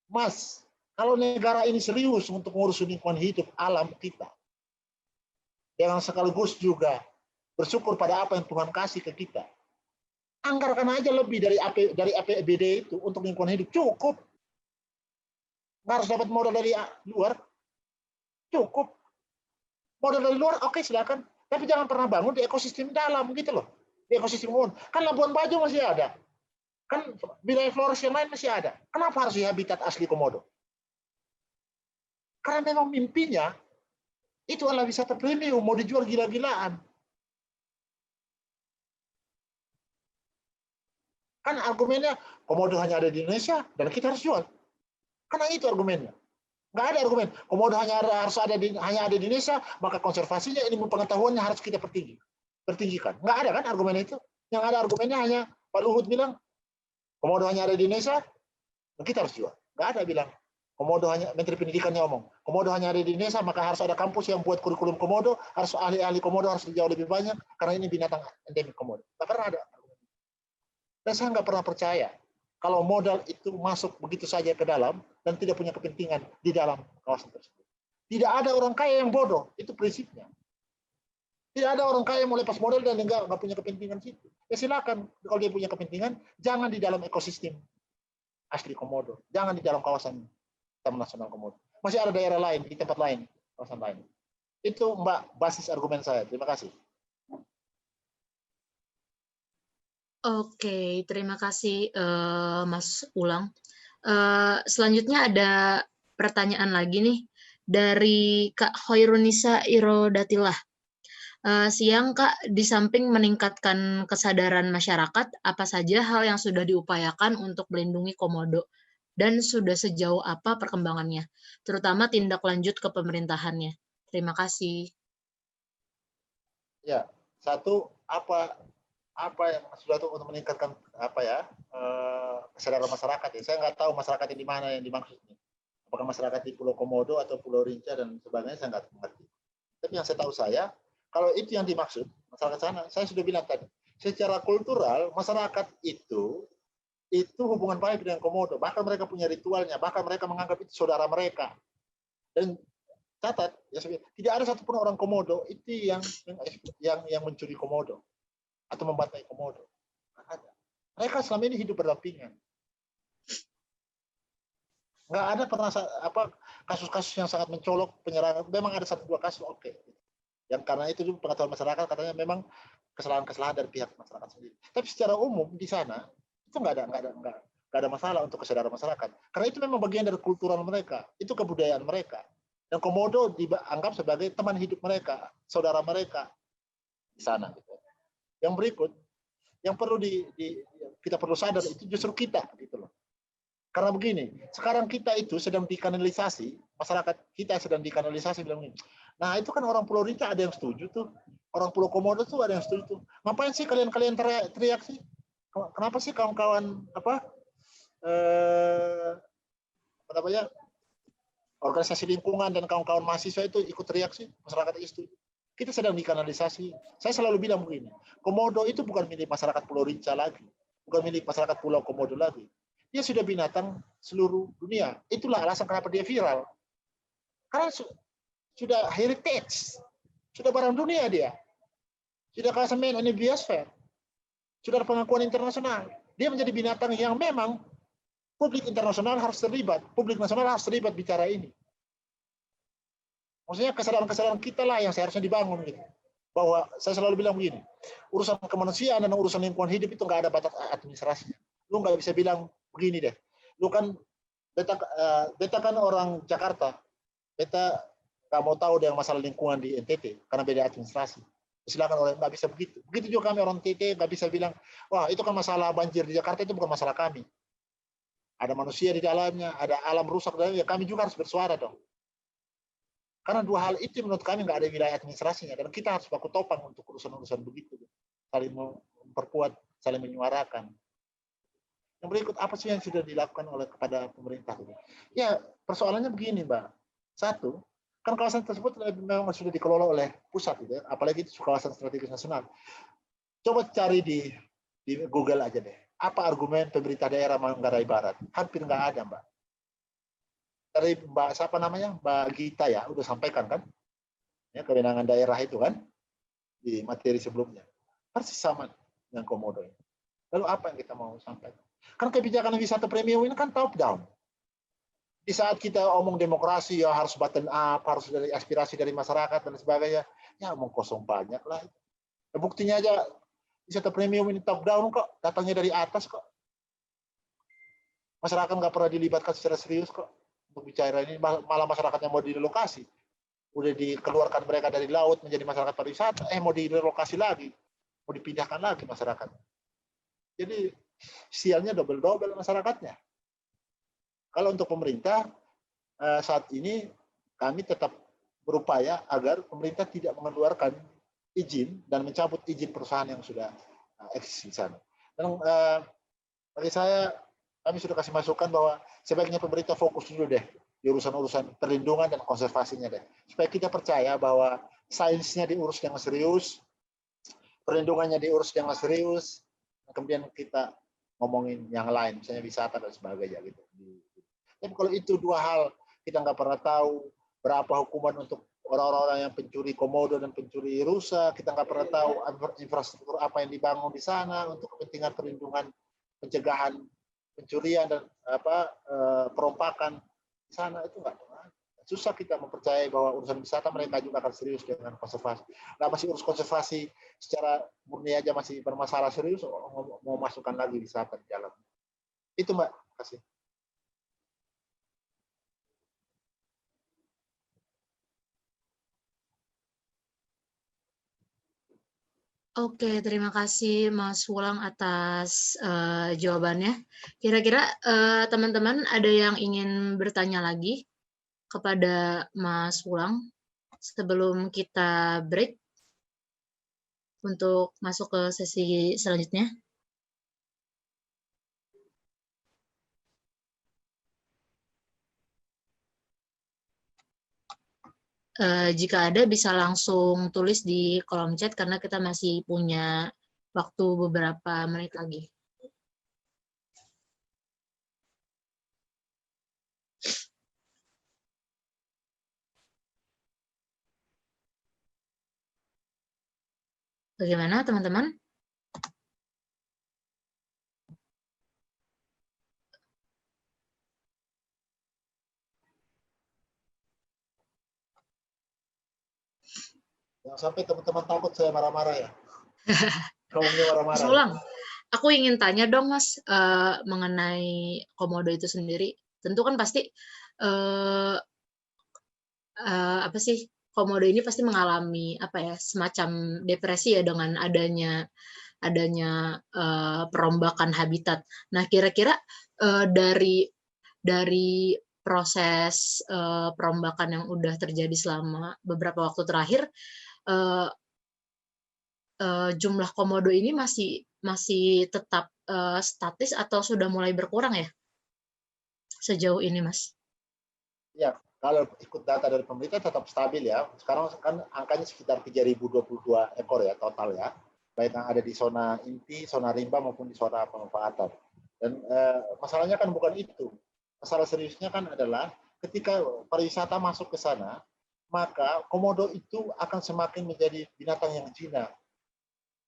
Mas, kalau negara ini serius untuk ngurus lingkungan hidup alam kita, yang sekaligus juga bersyukur pada apa yang Tuhan kasih ke kita, anggarkan aja lebih dari APBD itu untuk lingkungan hidup. Cukup. Nggak harus dapat modal dari luar. Cukup. Modal dari luar, oke silakan. Tapi jangan pernah bangun di ekosistem dalam gitu loh. Di ekosistem umum. Kan Labuan Bajo masih ada. Kan wilayah flores yang lain masih ada. Kenapa harus di habitat asli komodo? Karena memang mimpinya itu adalah wisata premium, mau dijual gila-gilaan. Kan argumennya komodo hanya ada di Indonesia dan kita harus jual. Karena itu argumennya. Nggak ada argumen. Komodo harus hanya ada di Indonesia, maka konservasinya, ilmu pengetahuannya harus kita pertinggikan. Nggak ada kan argumen itu. Yang ada argumennya hanya Pak Luhut bilang, komodo hanya ada di Indonesia, dan kita harus jual. Nggak ada bilang, komodo hanya, Menteri Pendidikannya ngomong, komodo hanya ada di Indonesia, maka harus ada kampus yang buat kurikulum komodo, harus ahli-ahli komodo harus jauh lebih banyak, karena ini binatang endemik komodo. Nggak pernah ada. Dan saya nggak pernah percaya kalau modal itu masuk begitu saja ke dalam dan tidak punya kepentingan di dalam kawasan tersebut. Tidak ada orang kaya yang bodoh, itu prinsipnya. Tidak ada orang kaya yang mau lepas modal dan nggak punya kepentingan situ. Ya silakan, kalau dia punya kepentingan, jangan di dalam ekosistem asli komodo, jangan di dalam kawasan Taman Nasional Komodo. Masih ada daerah lain, di tempat lain, kawasan lain. Itu Mbak basis argumen saya. Terima kasih. Oke, terima kasih, Mas Ulang. Selanjutnya ada pertanyaan lagi nih dari Kak Khairunisa Irodatillah. Siang Kak, di samping meningkatkan kesadaran masyarakat, apa saja hal yang sudah diupayakan untuk melindungi komodo? Dan sudah sejauh apa perkembangannya? Terutama tindak lanjut ke pemerintahannya. Terima kasih. Ya, satu apa yang sudah untuk meningkatkan apa ya kesadaran masyarakat ya. Saya nggak tahu masyarakat di mana yang dimaksud. Apakah masyarakat di Pulau Komodo atau Pulau Rinca dan sebagainya saya nggak mengerti. Tapi yang saya tahu kalau itu yang dimaksud masyarakat sana, saya sudah bilang tadi, secara kultural masyarakat itu hubungan baik dengan Komodo, bahkan mereka punya ritualnya, bahkan mereka menganggap itu saudara mereka. Dan catat, ya, tidak ada satupun orang Komodo itu yang mencuri Komodo atau membantai Komodo. Mereka selama ini hidup berdampingan. Nggak ada pernah kasus-kasus yang sangat mencolok penyerangan. Memang ada satu dua kasus, oke. Yang karena itu pengetahuan masyarakat katanya memang kesalahan-kesalahan dari pihak masyarakat sendiri. Tapi secara umum di sana itu nggak ada masalah untuk kesadaran masyarakat. Karena itu memang bagian dari kultural mereka, itu kebudayaan mereka. Dan Komodo dianggap sebagai teman hidup mereka, saudara mereka di sana. Yang berikut, yang perlu kita perlu sadar itu justru kita, gitu loh. Karena begini, sekarang kita itu sedang dikanalisasi, masyarakat kita sedang dikanalisasi bilang ini. Nah, itu kan orang Pulau Rinca ada yang setuju tuh. Orang Pulau Komodo tuh ada yang setuju tuh. Ngapain sih kalian teriak sih? Kenapa sih kawan-kawan organisasi lingkungan dan kawan-kawan mahasiswa itu ikut teriak sih? Masyarakat itu setuju. Kita sedang dikanalisasi. Saya selalu bilang begini, Komodo itu bukan milik masyarakat Pulau Rinca lagi, bukan milik masyarakat Pulau Komodo lagi. Dia sudah binatang seluruh dunia. Itulah alasan kenapa dia viral. Karena sudah heritage, sudah barang dunia dia. Sudah klasemen ini biosphere. Sudah ada pengakuan internasional. Dia menjadi binatang yang memang publik internasional harus terlibat. Publik nasional harus terlibat bicara ini. Maksudnya kesadaran-kesadaran kita lah yang seharusnya dibangun gitu. Bahwa saya selalu bilang begini, urusan kemanusiaan dan urusan lingkungan hidup itu nggak ada batas administrasinya. Lu nggak bisa bilang begini deh, lu kan beta kan orang Jakarta, beta nggak mau tahu dengan masalah lingkungan di NTT karena beda administrasi. Silakan orang nggak bisa begitu. Begitu juga kami orang NTT nggak bisa bilang, wah itu kan masalah banjir di Jakarta itu bukan masalah kami. Ada manusia di dalamnya, ada alam rusak dalamnya, kami juga harus bersuara dong. Karena dua hal itu menurut kami nggak ada wilayah administrasinya dan kita harus baku topang untuk urusan-urusan begitu, saling memperkuat, saling menyuarakan. Yang berikut apa sih yang sudah dilakukan oleh kepada pemerintah? Ya persoalannya begini Mbak. Satu, kan kawasan tersebut memang sudah dikelola oleh pusat, gitu ya. Apalagi itu kawasan strategis nasional. Coba cari di Google aja deh. Apa argumen pemerintah daerah Manggarai Barat? Hampir nggak ada Mbak. Dari Mbak siapa namanya? Mbak Gita ya, udah sampaikan kan? Ya, kewenangan daerah itu kan di materi sebelumnya. Persis sama dengan Komodo. Lalu apa yang kita mau sampaikan? Kan kebijakan wisata premium ini kan top down. Di saat kita omong demokrasi ya harus button up, harus dari aspirasi dari masyarakat dan sebagainya, ya omong kosong banyak lah. Ya, buktinya aja wisata premium ini top down kok, datangnya dari atas kok. Masyarakat nggak pernah dilibatkan secara serius kok untuk bicara ini, malah masyarakatnya mau direlokasi. Udah dikeluarkan mereka dari laut menjadi masyarakat pariwisata, mau direlokasi lagi, mau dipindahkan lagi masyarakat. Jadi sialnya double-double masyarakatnya. Kalau untuk pemerintah saat ini kami tetap berupaya agar pemerintah tidak mengeluarkan izin dan mencabut izin perusahaan yang sudah eksis di sana. Dan bagi saya kami sudah kasih masukan bahwa sebaiknya pemerintah fokus dulu deh di urusan-urusan perlindungan dan konservasinya deh. Supaya kita percaya bahwa sainsnya diurus dengan serius, perlindungannya diurus dengan serius, kemudian kita ngomongin yang lain, misalnya wisata dan sebagainya gitu. Tapi kalau itu dua hal kita nggak pernah tahu berapa hukuman untuk orang-orang yang pencuri komodo dan pencuri rusa, kita nggak pernah tahu infrastruktur apa yang dibangun di sana untuk kepentingan perlindungan, pencegahan pencurian dan perompakan di sana, itu nggak pernah. Susah kita mempercayai bahwa urusan wisata mereka juga akan serius dengan konservasi. Nah, masih urus konservasi secara murni aja masih bermasalah serius, mau masukkan lagi wisata di dalam. Itu Mbak, kasih. Oke, terima kasih Mas Wulang atas, jawabannya. Kira-kira, teman-teman ada yang ingin bertanya lagi kepada Mas Wulang sebelum kita break untuk masuk ke sesi selanjutnya? Jika ada bisa langsung tulis di kolom chat karena kita masih punya waktu beberapa menit lagi. Bagaimana teman-teman? Jangan sampai teman-teman takut saya marah-marah ya. Ngomongnya Mas marah-marah ya. Wulang, aku ingin tanya dong Mas, mengenai komodo itu sendiri. Tentu kan pasti, eee apa sih, komodo ini pasti mengalami apa ya, semacam depresi ya dengan adanya perombakan habitat. Nah, kira-kira, dari proses, perombakan yang udah terjadi selama beberapa waktu terakhir, eee jumlah komodo ini masih masih tetap, statis atau sudah mulai berkurang ya, sejauh ini, Mas? Ya, kalau ikut data dari pemerintah tetap stabil ya. Sekarang kan angkanya sekitar 3.022 ekor ya total ya. Baik yang ada di zona inti, zona rimba maupun di zona pemanfaatan. Dan masalahnya kan bukan itu. Masalah seriusnya kan adalah ketika pariwisata masuk ke sana, maka komodo itu akan semakin menjadi binatang yang jinak.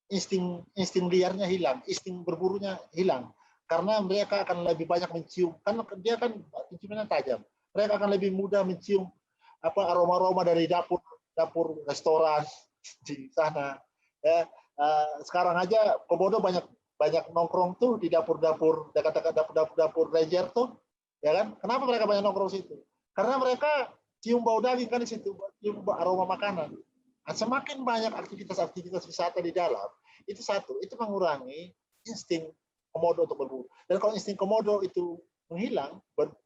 Insting insting liarnya hilang, insting berburunya hilang. Karena mereka akan lebih banyak mencium, kan dia kan penciumannya tajam. Mereka akan lebih mudah mencium aroma-aroma dari dapur dapur restoran di sana. Ya, sekarang aja komodo banyak banyak nongkrong tuh di dapur-dapur dekat-dekat dapur-dapur ranger tuh, ya kan? Kenapa mereka banyak nongkrong situ? Karena mereka cium bau daging kan di situ, cium aroma makanan. Nah, semakin banyak aktivitas-aktivitas wisata di dalam, itu satu, itu mengurangi insting komodo untuk berburu. Dan kalau insting komodo itu menghilang,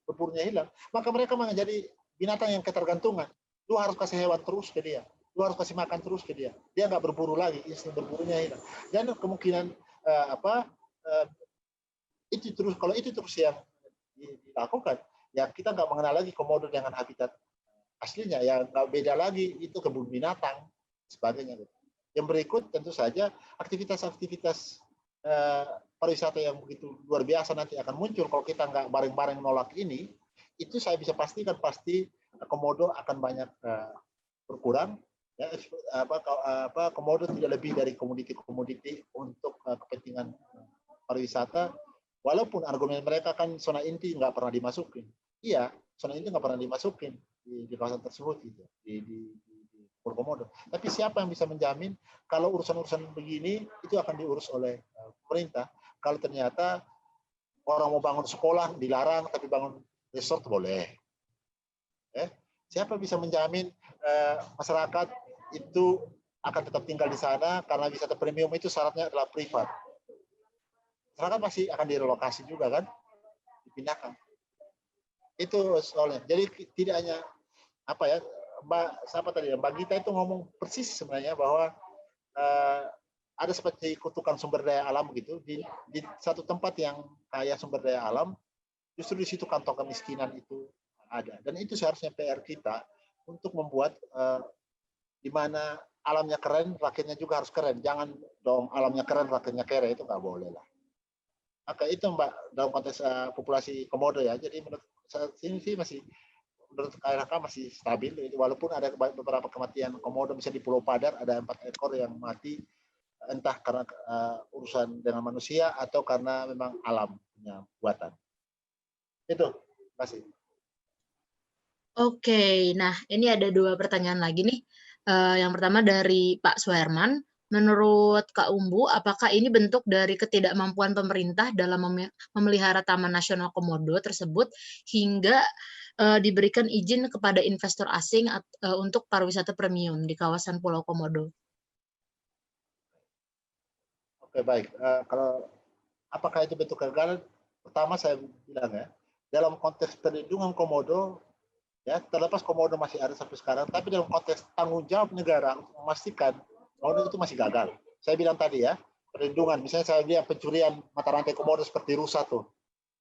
berburunya hilang, maka mereka menjadi binatang yang ketergantungan. Lu harus kasih hewan terus ke dia, lu harus kasih makan terus ke dia. Dia nggak berburu lagi, insting berburunya hilang. Dan kemungkinan uh, itu terus kalau itu terus yang dilakukan, ya kita nggak mengenal lagi komodo dengan habitat aslinya, ya nggak beda lagi, itu kebun binatang sebagainya. Yang berikut tentu saja aktivitas-aktivitas eh, pariwisata yang begitu luar biasa nanti akan muncul kalau kita nggak bareng-bareng nolak ini. Itu saya bisa pastikan pasti komodo akan banyak berkurang. Ya, komodo tidak lebih dari komoditi untuk kepentingan pariwisata. Walaupun argumen mereka kan zona inti nggak pernah dimasukin. Iya, zona inti nggak pernah dimasukin di kawasan tersebut gitu, di Komodo. Tapi siapa yang bisa menjamin kalau urusan-urusan begini itu akan diurus oleh pemerintah? Kalau ternyata orang mau bangun sekolah dilarang, tapi bangun resort boleh. Siapa bisa menjamin masyarakat itu akan tetap tinggal di sana karena wisata premium itu syaratnya adalah privat. Masyarakat pasti akan direlokasi juga kan, dipindahkan. Itu soalnya. Jadi tidak hanya apa ya, Mbak Gita itu ngomong persis sebenarnya bahwa ada seperti kutukan sumber daya alam gitu di satu tempat yang kaya sumber daya alam, justru di situ kantong kemiskinan itu ada. Dan itu seharusnya PR kita untuk membuat di mana alamnya keren, rakyatnya juga harus keren. Jangan dong alamnya keren, rakyatnya kere, itu nggak boleh lah. Maka itu Mbak dalam konteks populasi komodo ya. Jadi menurut saya ini sih masih menurut KLHK masih stabil, walaupun ada beberapa kematian komodo. Misalnya di Pulau Padar ada 4 ekor yang mati entah karena urusan dengan manusia atau karena memang alam punya buatan. Itu, terima kasih. Oke, nah ini ada 2 pertanyaan lagi nih. Yang pertama dari Pak Suherman, menurut Kak Umbu, apakah ini bentuk dari ketidakmampuan pemerintah dalam memelihara Taman Nasional Komodo tersebut hingga, diberikan izin kepada investor asing untuk pariwisata premium di kawasan Pulau Komodo? Oke, baik. Kalau apakah itu bentuk kegagalan? Pertama saya bilang ya, dalam konteks perlindungan komodo, ya terlepas komodo masih ada sampai sekarang, tapi dalam konteks tanggung jawab negara untuk memastikan komodo itu masih gagal. Saya bilang tadi ya, perlindungan, misalnya saya bilang pencurian mata rantai komodo seperti rusa tuh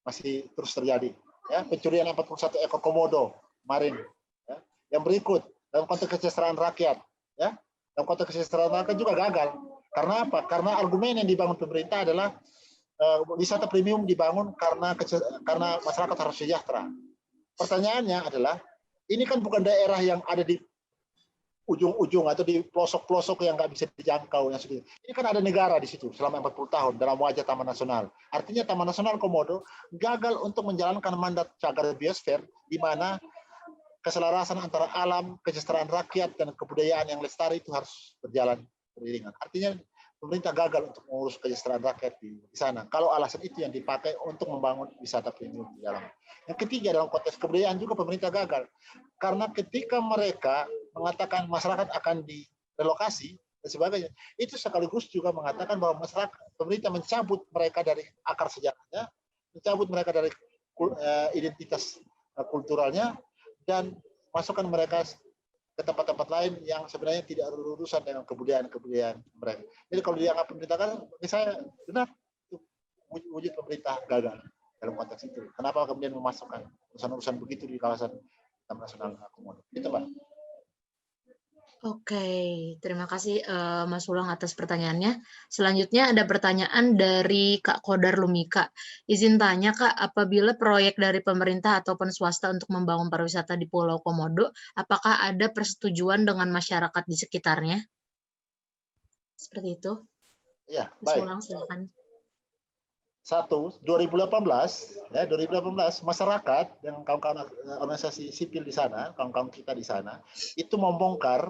masih terus terjadi. Ya, pencurian 41 ekor komodo kemarin. Ya. Yang berikut dalam konteks kesejahteraan rakyat, ya, dalam konteks kesejahteraan rakyat juga gagal. Karena apa? Karena argumen yang dibangun pemerintah adalah wisata premium dibangun karena masyarakat harus sejahtera. Pertanyaannya adalah, ini kan bukan daerah yang ada di ujung-ujung atau di pelosok-pelosok yang nggak bisa dijangkau. Ini kan ada negara di situ selama 40 tahun dalam wajah Taman Nasional. Artinya Taman Nasional Komodo gagal untuk menjalankan mandat cagar biosfer, di mana keselarasan antara alam, kesejahteraan rakyat, dan kebudayaan yang lestari itu harus berjalan beriringan. Artinya pemerintah gagal untuk mengurus kesejahteraan rakyat di sana. Kalau alasan itu yang dipakai untuk membangun wisata premium di dalam. Yang ketiga, dalam konteks kebudayaan juga pemerintah gagal. Karena ketika mereka mengatakan masyarakat akan direlokasi dan sebagainya, itu sekaligus juga mengatakan bahwa pemerintah mencabut mereka dari akar sejarahnya, mencabut mereka dari identitas kulturalnya, dan masukkan mereka ke tempat-tempat lain yang sebenarnya tidak berurusan dengan kebudayaan-kebudayaan mereka. Jadi kalau dianggap pemerintah gagal, saya benar itu wujud pemerintah gagal dalam konteks itu. Kenapa kemudian memasukkan urusan-urusan begitu di kawasan Taman Nasional Komodo? Itu, Mbak. Oke, terima kasih Mas Ulang atas pertanyaannya. Selanjutnya ada pertanyaan dari Kak Kodar Lumika. Izin tanya Kak, apabila proyek dari pemerintah ataupun swasta untuk membangun pariwisata di Pulau Komodo, apakah ada persetujuan dengan masyarakat di sekitarnya? Seperti itu. Ya, Mas baik. Ulang silakan. 2018 masyarakat dan kawan-kawan organisasi sipil di sana, kawan-kawan kita di sana, itu membongkar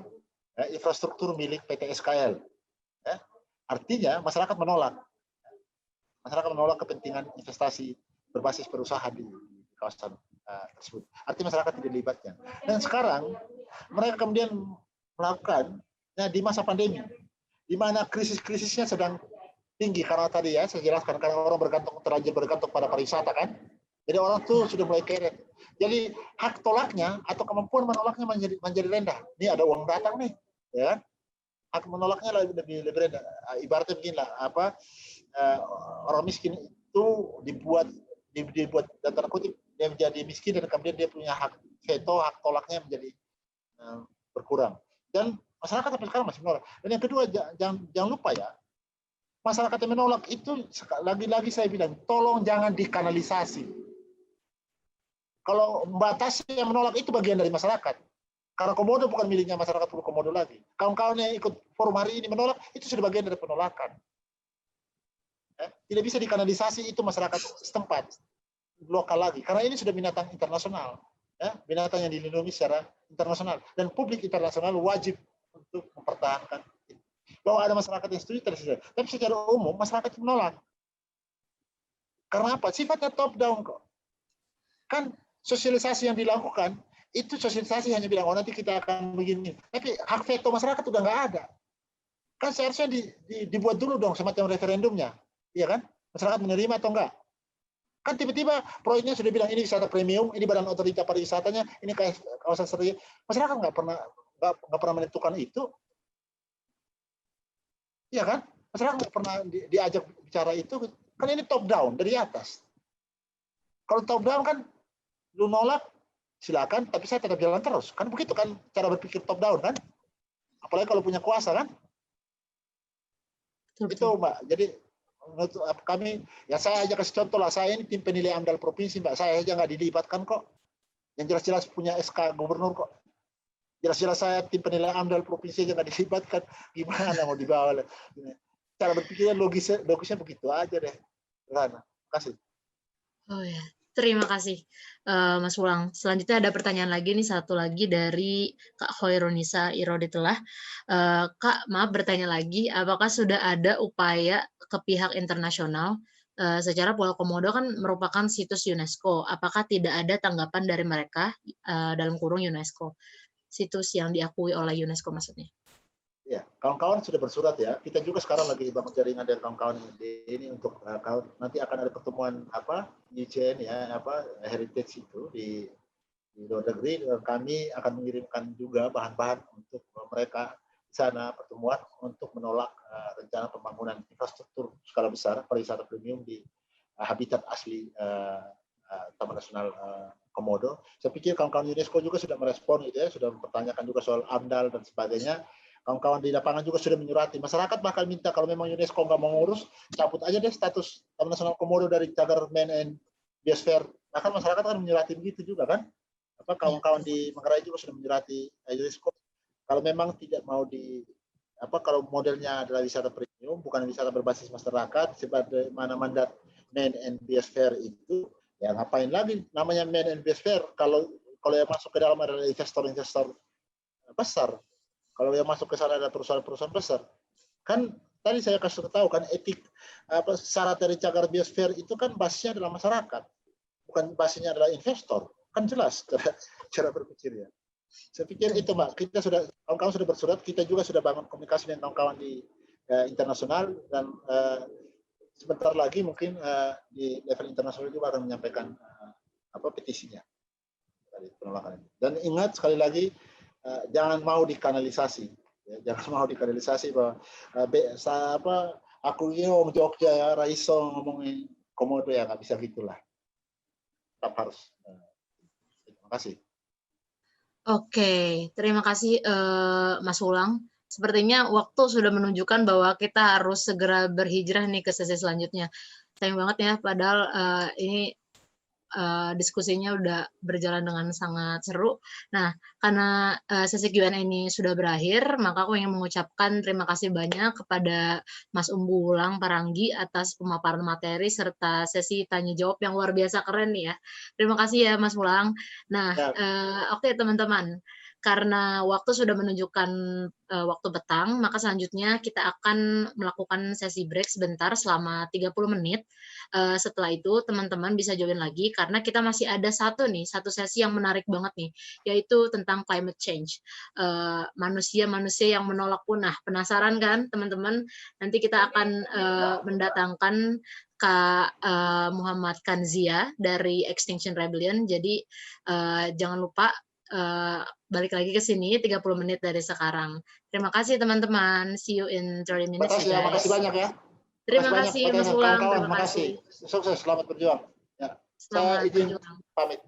infrastruktur milik PT SKL. Ya. Artinya masyarakat menolak. Masyarakat menolak kepentingan investasi berbasis perusahaan di kawasan tersebut. Artinya masyarakat tidak dilibatkan. Dan sekarang mereka kemudian melakukan di masa pandemi, di mana krisis-krisisnya sedang tinggi, karena tadi ya saya jelaskan, karena orang terlanjur bergantung pada pariwisata kan. Jadi orang tuh sudah mulai keret. Jadi hak tolaknya atau kemampuan menolaknya menjadi rendah. Ini ada uang datang nih, ya. Hak menolaknya lebih rendah. Ibaratnya beginilah, orang miskin itu dibuat dalam tanda kutip dia menjadi miskin, dan kemudian dia punya hak veto, hak tolaknya menjadi berkurang. Dan masyarakat sampai sekarang masih menolak. Dan yang kedua, jangan lupa ya, masyarakat yang menolak itu, lagi-lagi saya bilang, tolong jangan dikanalisasi. Kalau membatasi yang menolak itu bagian dari masyarakat. Karena Komodo bukan miliknya masyarakat Pulau Komodo lagi. Kawan-kawan yang ikut forum hari ini menolak, itu sudah bagian dari penolakan. Tidak bisa dikanalisasi itu masyarakat setempat, lokal lagi. Karena ini sudah binatang internasional. Binatang yang dilindungi secara internasional. Dan publik internasional wajib untuk mempertahankan itu. Bahwa ada masyarakat yang setuju, tapi secara umum masyarakat menolak. Karena apa? Sifatnya top down kok. Kan sosialisasi yang dilakukan itu sosialisasi hanya bilang, oh nanti kita akan begini. Tapi hak veto masyarakat udah nggak ada. Kan seharusnya dibuat dulu dong semacam referendumnya, iya kan? Masyarakat menerima atau enggak? Kan tiba-tiba proyeknya sudah bilang ini wisata premium, ini badan otorita pariwisatanya, ini kawasan strategis. Masyarakat nggak pernah menentukan itu. Iya kan? Masyarakat nggak pernah diajak bicara itu. Kan ini top down, dari atas. Kalau top down kan, lu nolak, silakan, tapi saya tetap jalan terus. Kan begitu kan cara berpikir top down kan? Apalagi kalau punya kuasa kan? Betul. Itu Mbak. Jadi menurut kami, ya saya aja kasih contoh lah, saya ini tim penilai AMDAL provinsi Mbak, saya aja nggak dilibatkan kok. Yang jelas-jelas punya SK gubernur kok. Jelas-jelas saya tim penilai AMDAL provinsi aja nggak dilibatkan, gimana mau dibawa? Cara berpikirnya logisnya begitu aja deh. Terima kasih. Oh ya, terima kasih Mas Ulang. Selanjutnya ada pertanyaan lagi nih, satu lagi dari Kak Hoironisa Iroditelah. Kak, maaf bertanya lagi, apakah sudah ada upaya ke pihak internasional secara Pulau Komodo kan merupakan situs UNESCO. Apakah tidak ada tanggapan dari mereka dalam kurung UNESCO? Situs yang diakui oleh UNESCO maksudnya. Ya, kawan-kawan sudah bersurat ya. Kita juga sekarang lagi bangun jaringan dengan kawan-kawan ini untuk nanti akan ada pertemuan UCN ya, heritage itu di luar negeri. Dan kami akan mengirimkan juga bahan-bahan untuk mereka di sana pertemuan untuk menolak rencana pembangunan infrastruktur skala besar pariwisata premium di habitat asli Taman Nasional Komodo. Saya pikir kawan-kawan UNESCO juga sudah merespon gitu ya, sudah mempertanyakan juga soal AMDAL dan sebagainya. Kawan-kawan di lapangan juga sudah menyurati. Masyarakat bakal minta kalau memang UNESCO nggak mau ngurus, cabut aja deh status Taman Nasional Komodo dari cagar Man and Biosphere. Bahkan masyarakat kan menyurati begitu juga kan. Kawan-kawan di Manggarai juga sudah menyurati UNESCO. Kalau memang tidak mau kalau modelnya adalah wisata premium, bukan wisata berbasis masyarakat, sebagaimana mandat Man and Biosphere itu, ya ngapain lagi namanya Man and Biosphere kalau yang masuk ke dalam adalah investor-investor besar. Kalau yang masuk ke sana ada perusahaan-perusahaan besar. Kan tadi saya kasih tahu kan syarat dari cagar biosfer itu kan basisnya adalah masyarakat. Bukan basisnya adalah investor. Kan jelas cara berpikirnya. Saya pikir itu Mbak, kawan-kawan sudah bersurat, kita juga sudah bangun komunikasi dengan kawan-kawan di internasional dan sebentar lagi mungkin di level internasional juga akan menyampaikan petisinya dari penolakan ini. Dan ingat sekali lagi jangan mau dikanalisasi, ya, jangan mau dikanalisasi bahwa aku ini om Jogja ya, Raiso ngomongin Komodo ya nggak bisa gitulah, tetap harus. Terima kasih. Oke, terima kasih Mas Ulang. Sepertinya waktu sudah menunjukkan bahwa kita harus segera berhijrah nih ke sesi selanjutnya. Sayang banget ya, padahal ini diskusinya udah berjalan dengan sangat seru. Nah, karena sesi Q&A ini sudah berakhir, maka aku ingin mengucapkan terima kasih banyak kepada Mas Umbulang Paranggi atas pemaparan materi serta sesi tanya jawab yang luar biasa keren nih ya. Terima kasih ya Mas Ulang. Nah, oke teman-teman, karena waktu sudah menunjukkan waktu petang, maka selanjutnya kita akan melakukan sesi break sebentar selama 30 menit. Setelah itu teman-teman bisa join lagi karena kita masih ada satu sesi yang menarik banget nih, yaitu tentang climate change. Manusia-manusia yang menolak punah. Penasaran kan teman-teman? Nanti kita akan mendatangkan Kak Muhammad Kanzia dari Extinction Rebellion. Jadi jangan lupa balik lagi ke sini 30 menit dari sekarang. Terima kasih teman-teman. See you in 30 minutes ya guys. Makasih banyak ya. Terima kasih Mas Ulang. Terima kasih. Sukses, selamat berjuang. Ya. Selamat Saya izin berjuang. pamit.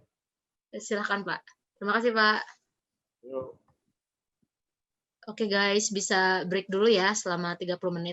Silakan Pak. Terima kasih Pak. Yuk. Oke guys, bisa break dulu ya selama 30 menit.